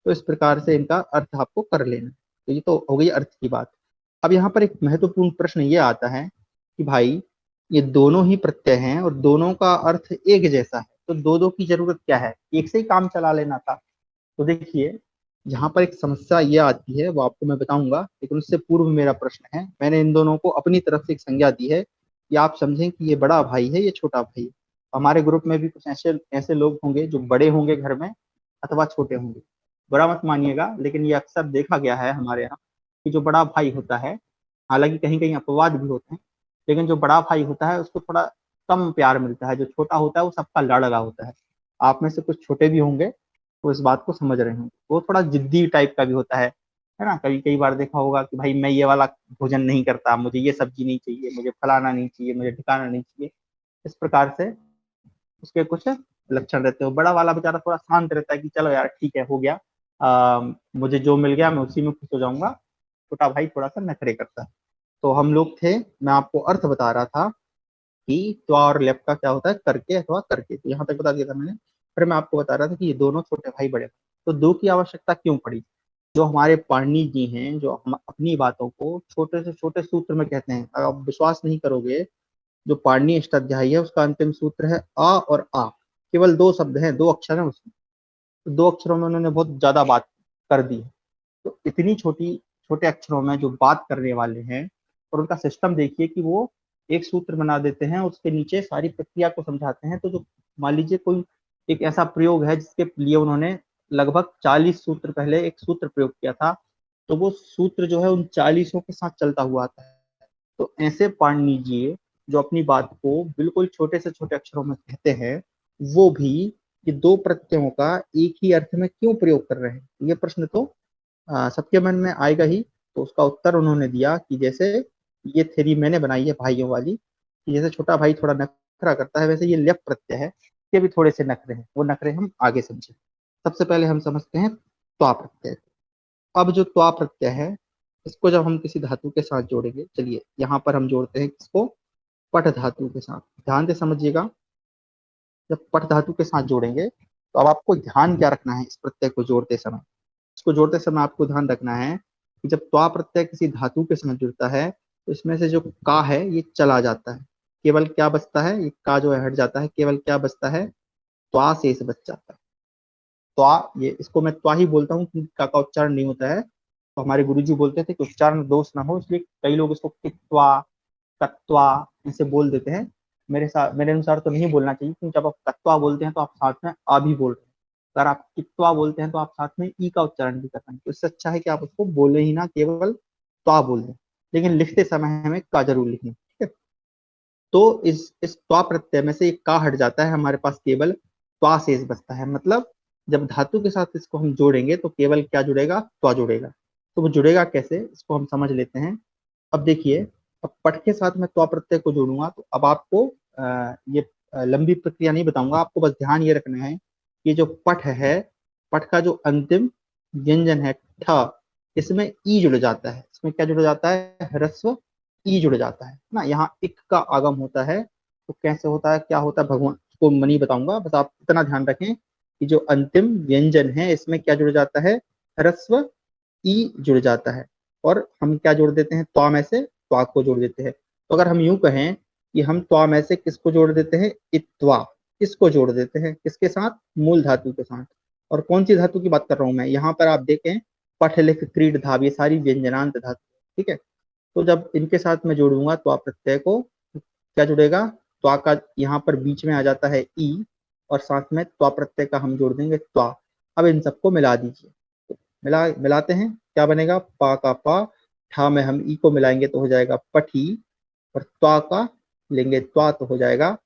A: तो इस प्रकार से इनका अर्थ आपको कर लेना। तो ये तो हो गई अर्थ की बात। अब यहाँ पर एक महत्वपूर्ण प्रश्न ये आता है कि भाई ये दोनों ही प्रत्यय हैं और दोनों का अर्थ एक जैसा है, तो दो दो की जरूरत क्या है, एक से ही काम चला लेना था। तो देखिए, जहां पर एक समस्या ये आती है वो आपको मैं बताऊंगा, लेकिन उससे पूर्व मेरा प्रश्न है, मैंने इन दोनों को अपनी तरफ से एक संज्ञा दी है कि आप समझें कि ये बड़ा भाई है, ये छोटा भाई है। हमारे ग्रुप में भी कुछ ऐसे ऐसे लोग होंगे जो बड़े होंगे घर में अथवा छोटे होंगे, बुरा मत मानिएगा, लेकिन ये अक्सर देखा गया है हमारे यहाँ कि जो बड़ा भाई होता है, हालांकि कहीं कहीं अपवाद भी होते हैं, लेकिन जो बड़ा भाई होता है उसको थोड़ा कम प्यार मिलता है, जो छोटा होता है वो सबका लाडला होता है। आप में से कुछ छोटे भी होंगे वो इस बात को समझ रहे होंगे, वो थोड़ा जिद्दी टाइप का भी होता है ना। कभी कई बार देखा होगा कि भाई मैं ये वाला भोजन नहीं करता, मुझे ये सब्जी नहीं चाहिए, मुझे फलाना नहीं चाहिए, मुझे ठिकाना नहीं चाहिए। इस प्रकार से उसके कुछ लक्षण रहते हो। बड़ा वाला बेचारा थोड़ा शांत रहता है कि चलो यार ठीक है, हो गया, मुझे जो मिल गया मैं उसी में खुश हो जाऊंगा। छोटा भाई थोड़ा सा नखरे करता है। तो हम लोग थे, मैं आपको अर्थ बता रहा था कि त्वा और लेप का क्या होता है, करके अथवा करके, तो यहाँ तक बता दिया था मैंने। फिर मैं आपको बता रहा था कि ये दोनों छोटे भाई बड़े भाई, तो दो की आवश्यकता क्यों पड़ी। जो हमारे पाणिनि जी हैं, जो हम अपनी बातों को छोटे से छोटे सूत्र में कहते हैं, अगर आप विश्वास नहीं करोगे, जो पाणिनि अष्टाध्यायी है उसका अंतिम सूत्र है अ और आ। केवल दो शब्द हैं, दो अक्षर हैं उसमें, तो दो अक्षरों में उन्होंने बहुत ज्यादा बात कर दी है। तो इतनी छोटी छोटे अक्षरों में जो बात करने वाले हैं, और उनका सिस्टम देखिए कि वो एक सूत्र बना देते हैं, उसके नीचे सारी प्रक्रिया को समझाते हैं। तो जो मान लीजिए कोई एक ऐसा प्रयोग है जिसके लिए उन्होंने लगभग 40 सूत्र पहले एक सूत्र प्रयोग किया था, तो वो सूत्र जो है उन 40 के साथ चलता हुआ आता है। तो ऐसे पढ़ लीजिए, जो अपनी बात को बिल्कुल छोटे से छोटे अक्षरों में कहते हैं, वो भी ये दो प्रत्ययों का एक ही अर्थ में क्यों प्रयोग कर रहे हैं, ये प्रश्न तो सबके मन में आएगा ही। तो उसका उत्तर उन्होंने दिया कि जैसे ये थ्योरी मैंने बनाई है भाइयों वाली, कि जैसे छोटा भाई थोड़ा नखरा करता है, वैसे ये ल्यप प्रत्यय है, ये भी थोड़े से नखरे हैं। वो नखरे हम आगे समझे। सबसे पहले हम समझते हैं त्वा प्रत्यय। अब जो त्वा प्रत्यय है, इसको जब हम किसी धातु के साथ जोड़ेंगे, चलिए यहाँ पर हम जोड़ते हैं इसको पट धातु के साथ। ध्यान से समझिएगा, जब पट धातु के साथ जोड़ेंगे तो अब आपको ध्यान क्या रखना है, इस प्रत्यय को जोड़ते समय, इसको जोड़ते समय आपको ध्यान रखना है कि जब त्वा प्रत्यय किसी धातु के साथ जुड़ता है तो इसमें से जो का है ये चला जाता है, केवल क्या बचता है, ये का जो है हट जाता है, केवल क्या बचता है, त्वा शेष बच जाता है। त्वा, ये इसको मैं त्वा ही बोलता हूँ क्योंकि का उच्चारण नहीं होता है। तो हमारे गुरुजी बोलते थे कि उच्चारण दोष ना हो, इसलिए कई लोग इसको कित्वा, तत्वा ऐसे बोल देते हैं। मेरे अनुसार तो नहीं बोलना चाहिए, क्योंकि जब आप तत्वा बोलते हैं तो आप साथ में आ भी बोल रहे हैं। अगर आप कित्वा बोलते हैं तो आप साथ में ई का उच्चारण भी कर रहे हैं। तो इससे अच्छा है कि आप उसको बोले ही ना, केवल त्वा बोल दें, लेकिन लिखते समय हमें का जरूर लिखें। ठीक है, तो इस त्वा प्रत्यय में से एक का हट जाता है, हमारे पास केवल त्वा शेष बचता है। मतलब जब धातु के साथ इसको हम जोड़ेंगे तो केवल क्या जुड़ेगा, त्वा जुड़ेगा। तो वो जुड़ेगा कैसे, इसको हम समझ लेते हैं। अब देखिए, अब पठ के साथ मैं त्वा प्रत्यय को जोड़ूंगा तो अब आपको ये लंबी प्रक्रिया नहीं बताऊंगा, आपको बस ध्यान ये रखना है कि जो पठ है, पठ का जो अंतिम व्यंजन है ठ, इसमें ई जुड़ जाता है। इसमें क्या जुड़ जाता है, ह्रस्व ई जुड़ जाता है ना। यहाँ इक का आगम होता है, तो कैसे होता है, क्या होता है, भगवान को मनी बताऊंगा, बस आप इतना ध्यान रखें कि जो अंतिम व्यंजन है इसमें क्या जुड़ जाता है, ह्रस्व ई जुड़ जाता है, और हम क्या जोड़ देते हैं, त्वा में से त्वा को जोड़ देते हैं। तो अगर हम यूं कहें कि हम त्वा में से किसको जोड़ देते हैं, इत्वा, किसको जोड़ देते हैं, किसके साथ, मूल धातु के साथ। और कौन सी धातु की बात कर रहा हूं मैं, यहाँ पर आप देखें पठ लिख क्रीड धाव, ये सारी व्यंजनांत धातु, ठीक है। तो जब इनके साथ मैं जोड़ूंगा त्वा प्रत्यय को, क्या जुड़ेगा, त्वा का यहाँ पर बीच में आ जाता है ई, और साथ में त्वा प्रत्यय का हम जोड़ देंगे त्वा। अब इन सबको मिला दीजिए, तो मिलाते हैं, क्या बनेगा, पा का पा, ठा में हम ई को मिलाएंगे तो हो जाएगा पठी, और त्वा का लेंगे त्वा तो हो जाएगा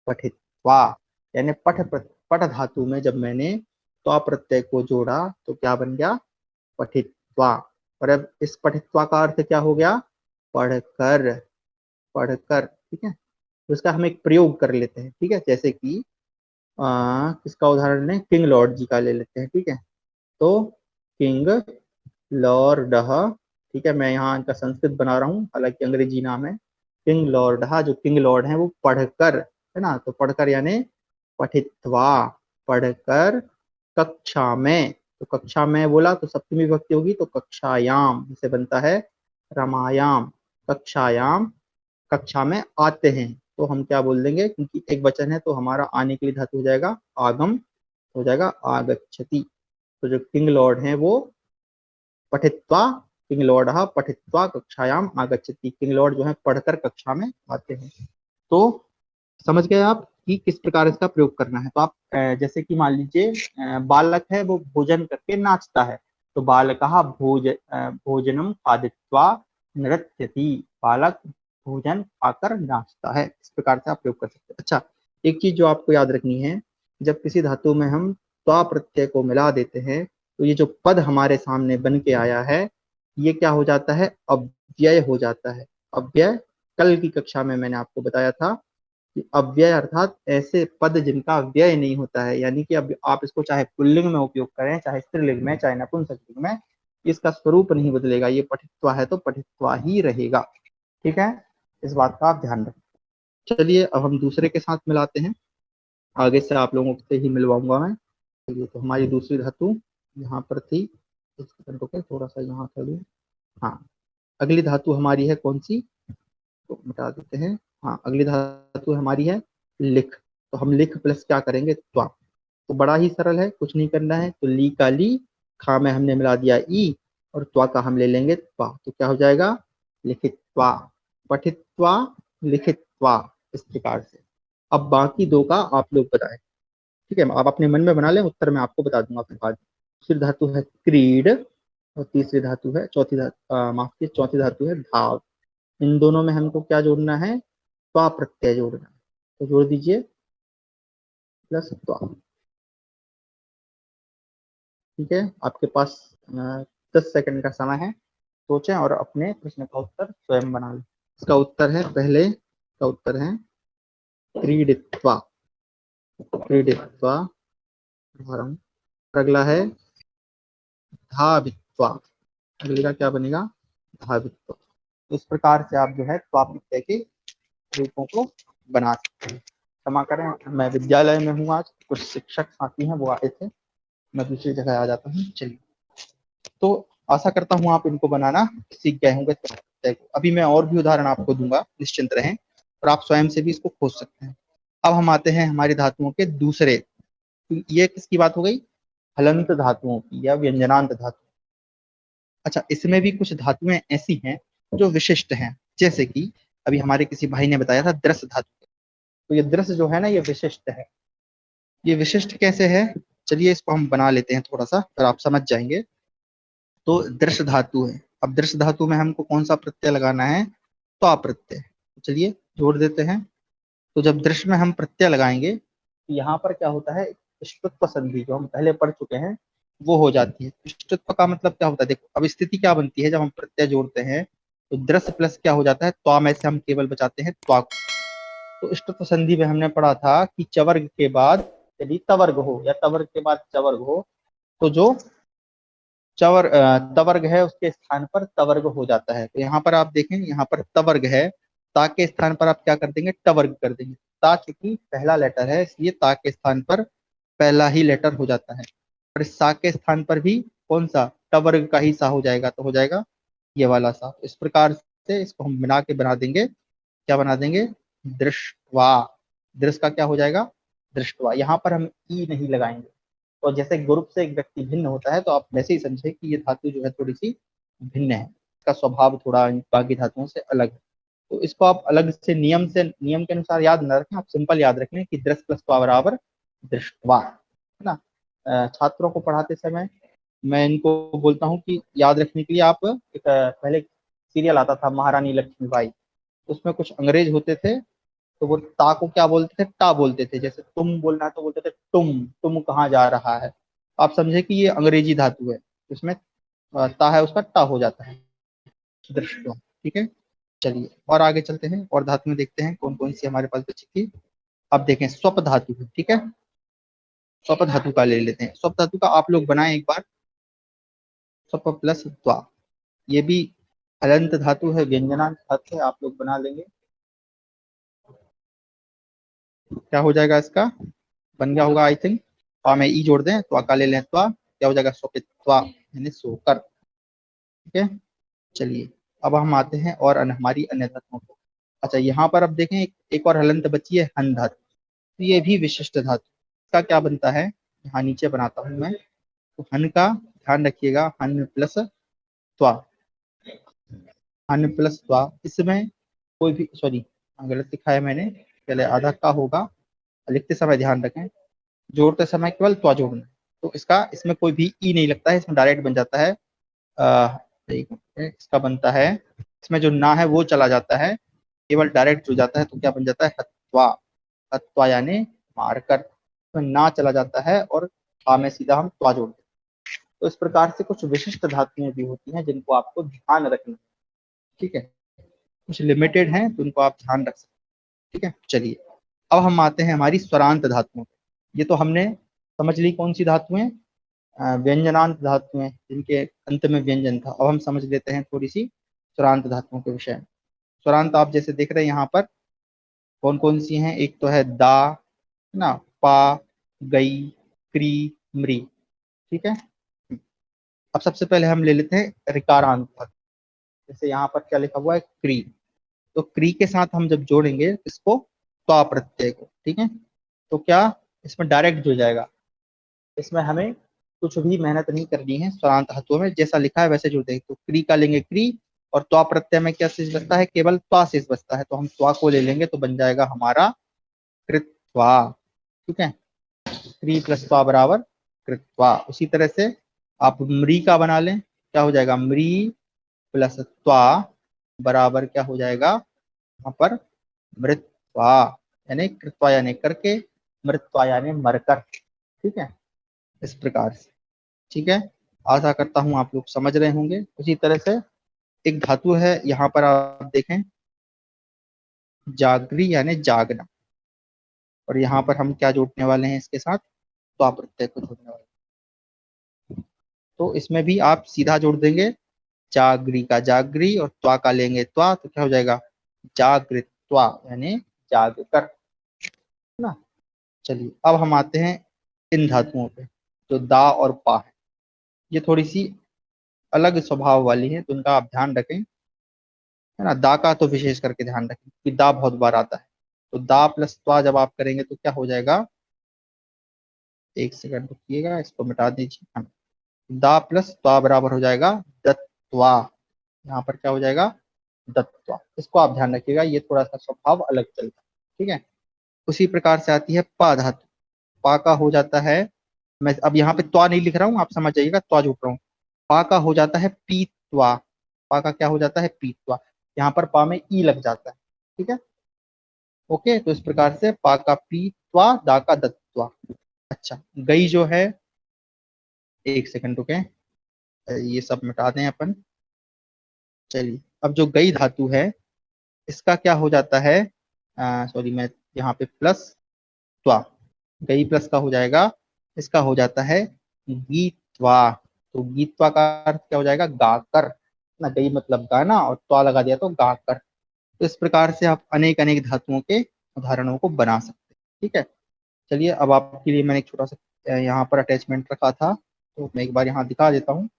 A: पठित्वा। यानी पठ धातु में जब मैंने त्वा प्रत्यय को जोड़ा तो क्या बन गया, पठित्वा। और अब इस पठित्वा का अर्थ क्या हो गया, पढ़कर, पढ़कर, ठीक है। तो इसका हम एक प्रयोग कर लेते हैं, ठीक है। जैसे कि किसका उदाहरण लें, किंग लॉर्ड जी का ले लेते हैं, ठीक है। तो किंग लॉर्ड, ठीक है, मैं यहाँ इनका संस्कृत बना रहा हूँ, हालांकि अंग्रेजी नाम है किंग लॉर्ड। जो किंग लॉर्ड है वो पढ़कर, है ना, तो पढ़कर यानी पठित्वा, पढ़कर कक्षा में, तो कक्षा में बोला तो सप्तमी विभक्ति होगी, तो कक्षायाम से बनता है रमायाम, कक्षायाम, कक्षा में आते हैं, तो हम क्या बोल देंगे, क्योंकि एक वचन है तो हमारा आने के लिए धातु हो जाएगा आगम, हो जाएगा आगच्छति। तो जो किंग लॉर्ड है वो पठित्वा, किंग लॉर्ड पठित्वा कक्षायाम आगच्छति, किंग लॉर्ड जो है पढ़कर कक्षा में आते हैं। तो समझ गए आप कि किस प्रकार इसका प्रयोग करना है। तो आप जैसे कि मान लीजिए बालक है वो भोजन करके नाचता है, तो बालकः भोजनम खादित्वा नृत्यति, बालक भोजन खाकर नाचता है। इस प्रकार से आप प्रयोग कर सकते हैं। अच्छा, एक चीज जो आपको याद रखनी है, जब किसी धातु में हम त्वा प्रत्यय को मिला देते हैं तो ये जो पद हमारे सामने बन के आया है ये क्या हो जाता है, अव्यय हो जाता है। अव्यय, कल की कक्षा में मैंने आपको बताया था कि अव्यय अर्थात ऐसे पद जिनका व्यय नहीं होता है, यानी कि अब आप इसको चाहे पुल्लिंग में उपयोग करें, चाहे स्त्रीलिंग में, चाहे नपुंसकलिंग में, इसका स्वरूप नहीं बदलेगा। ये पठित्वा है तो पठित्वा ही रहेगा, ठीक है। इस बात का आप ध्यान रखें। चलिए अब हम दूसरे के साथ मिलाते हैं, आगे से आप लोगों से ही मिलवाऊंगा मैं। चलिए, तो हमारी दूसरी धातु यहाँ पर थी, थोड़ा सा यहाँ कर लूँ। हाँ, अगली धातु हमारी है कौन सी, तो मिटा देते हैं। हाँ, अगली धातु हमारी है लिख, तो हम लिख प्लस क्या करेंगे, त्वा। तो बड़ा ही सरल है, कुछ नहीं करना है, तो ली का ली, खा में हमने मिला दिया ई, और त्वा का हम ले लेंगे त्वा, तो क्या हो जाएगा, लिखित्वा, पठित्वा, लिखित्वा, इस प्रकार से। अब बाकी दो का आप लोग बताएं, ठीक है। आप अपने मन में बना लें, उत्तर मैं आपको बता दूंगा फिर बाद में। दूसरी धातु है क्रीड, और तीसरी धातु है, चौथी धातु है धाव। इन दोनों में हमको क्या जोड़ना है, त्वा प्रत्यय जोड़ना है, तो जोड़ दीजिए प्लस त्वा, ठीक है। आपके पास 10 सेकंड का समय है, सोचें और अपने प्रश्न का उत्तर स्वयं बना लें। इसका उत्तर है, पहले का उत्तर है क्रीडित्वा, क्रीडित्वा, अगला है धावित्वा, अगले का क्या बनेगा, धावित्वा। इस प्रकार से आप जो है त्वा प्रत्यय के रूपों को बना सकते हैं। क्षमा करें, मैं विद्यालय में हूँ, आज कुछ शिक्षक साथी हैं वो आए थे, मैं दूसरी जगह आ जाता हूँ। चलिए, तो आशा करता हूँ आप इनको बनाना सीख गए होंगे। अभी मैं और भी उदाहरण आपको दूंगा, निश्चिंत रहें, और आप स्वयं से भी इसको खोज सकते हैं। अब हम आते हैं हमारी धातुओं के दूसरे, तो ये किसकी बात हो गई, हलंत धातुओं की या व्यंजनांत धातु। अच्छा, इसमें भी कुछ धातुएं ऐसी हैं जो विशिष्ट हैं, जैसे कि अभी हमारे किसी भाई ने बताया था दृश्य धातु, तो ये दृश्य जो है ना ये विशिष्ट है। ये विशिष्ट कैसे है, चलिए इसको हम बना लेते हैं थोड़ा सा, फिर आप समझ जाएंगे। तो दृश्य धातु है, अब दृश्य धातु में हमको कौन सा प्रत्यय लगाना है, त्वा प्रत्यय। चलिए जोड़ देते हैं। तो जब दृश्य में हम प्रत्यय लगाएंगे तो यहाँ पर क्या होता है, इष्टत्व संधि जो हम पहले पढ़ चुके हैं वो हो जाती है। इष्टत्व का मतलब क्या होता है, देखो अब स्थिति क्या बनती है, जब हम प्रत्यय जोड़ते हैं तो दृश्य प्लस क्या हो जाता है, त्वा में से हम केवल बचाते हैं त्वा को। तो इष्टत्व संधि में हमने पढ़ा था कि चवर्ग के बाद यदि तवर्ग हो या तवर्ग के बाद चवर्ग हो, तो जो तवर्ग है उसके स्थान पर तवर्ग हो जाता है। तो यहाँ पर आप देखें, यहाँ पर तवर्ग है, ता के स्थान पर आप क्या कर देंगे, टवर्ग कर देंगे। ता चूंकि पहला लेटर है इसलिए ता के स्थान पर पहला ही लेटर हो जाता है। और इस सा के स्थान पर भी कौन सा, ट वर्ग का ही सा हो जाएगा, तो हो जाएगा ये वाला सा। इस प्रकार से इसको हम मिला के बना देंगे, क्या बना देंगे, दृष्टवा। दृश्य का क्या हो जाएगा, दृष्टवा। यहाँ पर हम ई नहीं लगाएंगे। तो जैसे ग्रुप से एक व्यक्ति भिन्न होता है, तो आप वैसे ही समझे कि ये धातु जो है थोड़ी सी भिन्न है, इसका स्वभाव थोड़ा बाकी धातुओं से अलग है। तो इसको आप अलग से नियम के अनुसार याद न रखें, आप सिंपल याद रख लें कि दृश्य प्लस त्वा बराबर दृष्टवा, है ना। छात्रों को पढ़ाते समय मैं इनको बोलता हूँ कि याद रखने के लिए आप एक पहले सीरियल आता था महारानी लक्ष्मीबाई, उसमें कुछ अंग्रेज होते थे, तो वो ता को क्या बोलते थे, टा बोलते थे। जैसे तुम बोलना है तो बोलते थे तुम कहाँ जा रहा है। आप समझे कि ये अंग्रेजी धातु है, इसमें ता है उसका टा हो जाता है, दृष्टवा। ठीक है, चलिए और आगे चलते हैं और धातु में देखते हैं कौन कौन सी हमारे पास बची थी। अब देखें स्वप धातु है, ठीक है। स्वप धातु का ले लेते हैं। स्वप धातु का आप लोग बनाएं एक बार, स्वप प्लस त्वा। ये भी हलंत धातु है, व्यंजनांत धातु है, आप लोग बना लेंगे। क्या हो जाएगा इसका, बन गया होगा आई थिंक। त्वा में ई जोड़ दें, त्वा का ले लें त्वा, क्या हो जाएगा, स्वपित्वा यानी सोकर। ठीक है, चलिए अब हम आते हैं और हमारी अन्य धातुओं को। अच्छा, यहाँ पर अब देखें एक और हलंत बची है, हन धातु। तो ये भी विशिष्ट धातु, इसका क्या बनता है, यहाँ नीचे बनाता हूं मैं। तो हन का ध्यान रखिएगा, हन प्लस त्वा, हन प्लस त्वा। इसमें कोई भी, सॉरी गलत लिखा है मैंने, पहले आधा का होगा, लिखते समय ध्यान रखें, जोड़ते समय केवल त्वा जोड़ना। तो इसका इसमें कोई भी ई नहीं लगता है, इसमें डायरेक्ट बन जाता है। एक मिनट, इसका बनता है, इसमें जो ना है वो चला जाता है, केवल डायरेक्ट जो जाता है, तो क्या बन जाता है, हत्वा। हत्वा यानी मारकर, इसमें ना चला जाता है और आ में सीधा हम त्वा जोड़ते हैं। तो इस प्रकार से कुछ विशिष्ट धातुएं भी होती हैं जिनको आपको ध्यान रखना है, ठीक है। कुछ लिमिटेड हैं तो उनको आप ध्यान रख सकते हैं, ठीक है। चलिए अब हम आते हैं हमारी स्वरांत धातुओं पे। ये तो हमने समझ ली कौन सी धातुएं, व्यंजनांत धातुएं जिनके अंत में व्यंजन था। अब हम समझ लेते हैं थोड़ी सी स्वरांत धातुओं के विषय में। स्वरांत आप जैसे देख रहे हैं यहाँ पर कौन कौन सी हैं, एक तो है दा, है ना, पा, गई, क्री, मृ, ठीक है। अब सबसे पहले हम ले लेते हैं ऋकारांत धातु। जैसे यहाँ पर क्या लिखा हुआ है, क्री। तो क्री के साथ हम जब जोड़ेंगे इसको, त्वा प्रत्यय को, ठीक है, तो क्या इसमें डायरेक्ट जुड़ जाएगा। इसमें हमें कुछ भी मेहनत नहीं करनी है, स्वरांत धातुओं में जैसा लिखा है वैसे जुड़ देंगे। तो क्री का लेंगे क्री, और त्वा प्रत्यय में क्या शेष बचता है, केवल त्वा शेष बचता है, तो हम त्वा को ले लेंगे, तो बन जाएगा हमारा कृत्वा, ठीक है। क्री प्लस त्वा बराबर कृत्वा। उसी तरह से आप मृ का बना लें, क्या हो जाएगा, मृ प्लस त्वा बराबर क्या हो जाएगा यहाँ पर, मृत्वा यानी कृत्वा यानी करके, मृत्वा यानी मरकर, ठीक है। इस प्रकार से, ठीक है। आशा करता हूं आप लोग समझ रहे होंगे। उसी तरह से एक धातु है यहाँ पर, आप देखें, जागरी यानी जागना, और यहाँ पर हम क्या जोड़ने वाले हैं इसके साथ, त्वा प्रत्यय को जोड़ने वाले हैं। तो इसमें भी आप सीधा जोड़ देंगे, जागरी का जागरी और त्वा का लेंगे त्वा, तो क्या हो जाएगा, जागृत्वा यानी जागकर, है ना। चलिए अब हम आते हैं इन धातुओं पे, जो दा और पा है। ये थोड़ी सी अलग स्वभाव वाली है, तो उनका आप ध्यान रखें, है ना। दा का तो विशेष करके ध्यान रखें कि दा बहुत बार आता है। तो दा प्लस त्वा जब आप करेंगे तो क्या हो जाएगा, एक सेकंड रुकिएगा, इसको मिटा दीजिए। हाँ, दा प्लस त्वा बराबर हो जाएगा दत्वा। यहाँ पर क्या हो जाएगा, दत्वा। इसको आप ध्यान रखिएगा, ये थोड़ा सा स्वभाव अलग चलता है, ठीक है। उसी प्रकार से आती है पा धातु। पा का हो जाता है, मैं अब यहाँ पे त्वा नहीं लिख रहा हूँ, आप समझ जाइएगा, त्वा जोड़ रहा हूँ। पा का हो जाता है पीत्वा। पा का क्या हो जाता है, पीत्वा। यहाँ पर पा में ई लग जाता है, ठीक है। ओके, तो इस प्रकार से पा का पीत्वा, दा का दत्वा। अच्छा, गई जो है, एक सेकंड रुके, ये सब मिटा दें अपन। चलिए अब जो गई धातु है, इसका क्या हो जाता है, सॉरी मैं यहाँ पे प्लस त्वा, गई प्लस का हो जाएगा, इसका हो जाता है गीतवा। तो गीतवा का अर्थ क्या हो जाएगा, गाकर ना, गई मतलब गाना और त्वा लगा दिया तो गाकर। तो इस प्रकार से आप अनेक अनेक धातुओं के उदाहरणों को बना सकते हैं, ठीक है। चलिए, अब आपके लिए मैंने एक छोटा सा यहाँ पर अटैचमेंट रखा था, तो मैं एक बार यहाँ दिखा देता हूँ।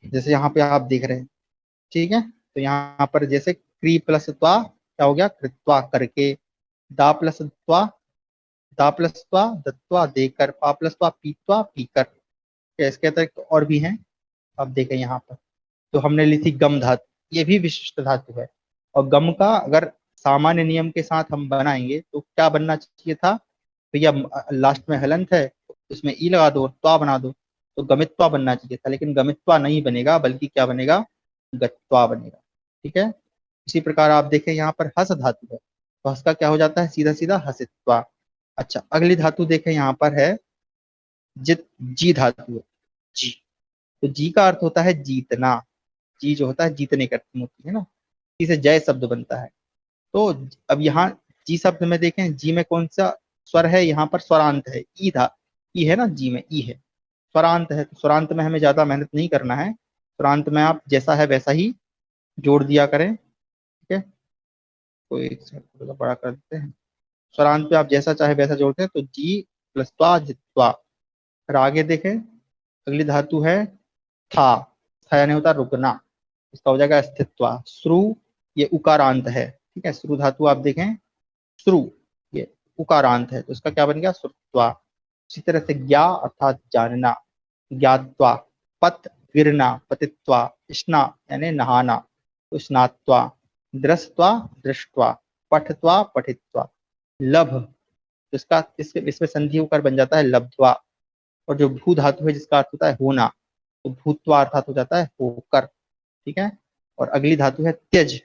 A: जैसे यहाँ पे आप देख रहे हैं, ठीक है। तो यहाँ पर जैसे क्री प्लस त्वा क्या हो गया, कृत्वा करके, दा प्लस त्वा, दा प्लस त्वा दत्वा देकर, पा प्लस त्वा पीत्वा पीकर। इसके अतिरिक्त और भी हैं, अब देखें यहाँ पर। तो हमने ली थी गम धातु, ये भी विशिष्ट धातु है। और गम का अगर सामान्य नियम के साथ हम बनाएंगे तो क्या बनना चाहिए था भैया, लास्ट में हलंत है तो इसमें ई लगा दो, त्वा बना दो, तो गमित्वा बनना चाहिए था। लेकिन गमित्वा नहीं बनेगा, बल्कि क्या बनेगा, गत्वा बनेगा। ठीक है। इसी प्रकार आप देखें यहाँ पर हस धातु है, तो हस का क्या हो जाता है, सीधा सीधा हसित्वा। अच्छा, अगली धातु देखें यहाँ पर है जित, जी धातु है, जी। तो जी का अर्थ होता है जीतना। जी जो होता है जीतने का अर्थ होती है ना, इसे जय शब्द बनता है। तो अब यहाँ जी शब्द में देखें, जी में कौन सा स्वर है, यहाँ पर स्वरांत है, ई था, ई है ना, जी में ई है, स्वरांत है। तो स्वरांत में हमें ज्यादा मेहनत नहीं करना है, स्वरांत में आप जैसा है वैसा ही जोड़ दिया करें। ठीक है, तो एक सेकंड थोड़ा सा बड़ा कर देते हैं। स्वरांत पे आप जैसा चाहे वैसा जोड़ते हैं, तो जी प्लस त्वा जित्वा। फिर आगे देखें, अगली धातु है था, था यानी होता है रुकना, इसका हो जाएगा अस्तित्व। श्रु, ये उकारांत है, ठीक है। श्रु धातु आप देखें, श्रु ये उकारांत है, तो इसका क्या बन गया, श्रुत्वा। इसी तरह से ज्ञा अर्थात जानना, ज्ञात्वा। पत गिरना, पतित्वा। स्ना यानी नहाना, तो स्नात्वा। दृष्टवा, दृष्टवा। पठत्वा, पठित्वा। लभ, तो इसका इसमें संधि होकर बन जाता है लब्ध्वा। और जो भू धातु है जिसका अर्थ होता है होना, तो भूतवा अर्थात हो जाता है होकर। ठीक है। और अगली धातु है त्यज,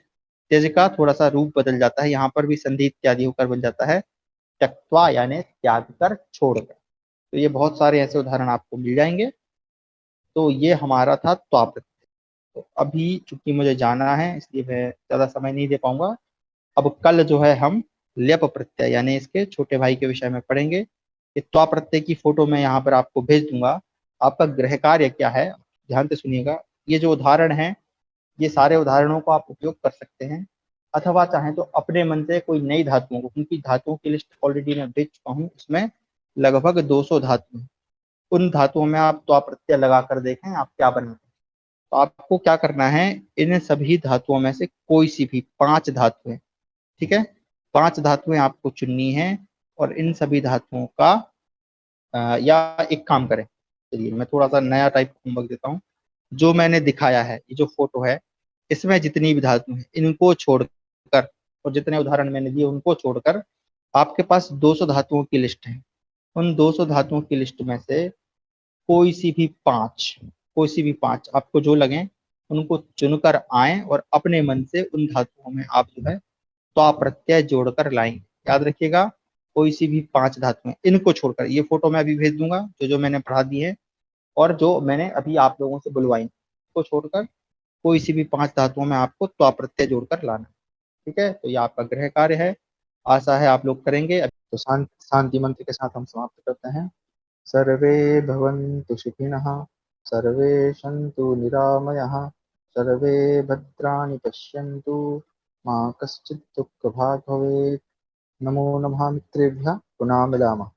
A: त्यज का थोड़ा सा रूप बदल जाता है, यहाँ पर भी संधि इत्यादि होकर बन जाता है त्यक्त्वा, यानी त्याग कर, छोड़कर। तो ये बहुत सारे ऐसे उदाहरण आपको मिल जाएंगे। तो ये हमारा था त्वा प्रत्यय। तो अभी चूंकि मुझे जाना है इसलिए मैं ज्यादा समय नहीं दे पाऊंगा। अब कल जो है हम ल्यप प्रत्यय यानी इसके छोटे भाई के विषय में पढ़ेंगे। ये त्वा प्रत्यय की फोटो मैं यहाँ पर आपको भेज दूंगा। आपका गृह कार्य क्या है, ध्यान से सुनिएगा। ये जो उदाहरण है, ये सारे उदाहरणों को आप उपयोग कर सकते हैं, अथवा चाहें तो अपने मन से कोई नई धातुओं को, क्योंकि धातुओं की लिस्ट ऑलरेडी मैं भेज चुका हूँ, उसमें लगभग 200 धातु हैं। उन धातुओं में आप त्वा प्रत्यय लगा कर देखें आप क्या बनेंगे। तो आपको क्या करना है, इन सभी धातुओं में से कोई सी भी 5 धातुएं, ठीक है, 5 धातुएं आपको चुननी है। और इन सभी धातुओं का या एक काम करें, चलिए मैं थोड़ा सा नया टाइप होमवर्क देता हूँ। जो मैंने दिखाया है, ये जो फोटो है, इसमें जितनी भी धातु हैं इनको छोड़कर, और जितने उदाहरण मैंने दिए उनको छोड़कर, आपके पास 200 धातुओं की लिस्ट है। उन 200 धातुओं की लिस्ट में से कोई सी भी 5, कोई सी भी 5 आपको जो लगे उनको चुनकर आए, और अपने मन से उन धातुओं में आप जो है त्वा प्रत्यय जोड़कर लाएंगे। याद रखिएगा, कोई सी भी 5 धातुएं इनको छोड़कर, ये फोटो मैं अभी भेज दूंगा जो जो मैंने पढ़ा दी है, और जो मैंने अभी आप लोगों से बुलवाई, को छोड़कर कोई सी भी 5 धातुओं में आपको त्वा प्रत्यय जोड़कर लाना। ठीक है, तो ये आपका गृह कार्य है, आशा है आप लोग करेंगे। तो शांति मंत्र के साथ हम समाप्त करते हैं। सर्वे भवन्तु सुखिनः, सर्वे सन्तु निरामयाः, सर्वे भद्राणि पश्यन्तु, मा कश्चित् दुःखभाग् भवेत्। नमो नमः मित्रेभ्यः, पुनः मिलामः।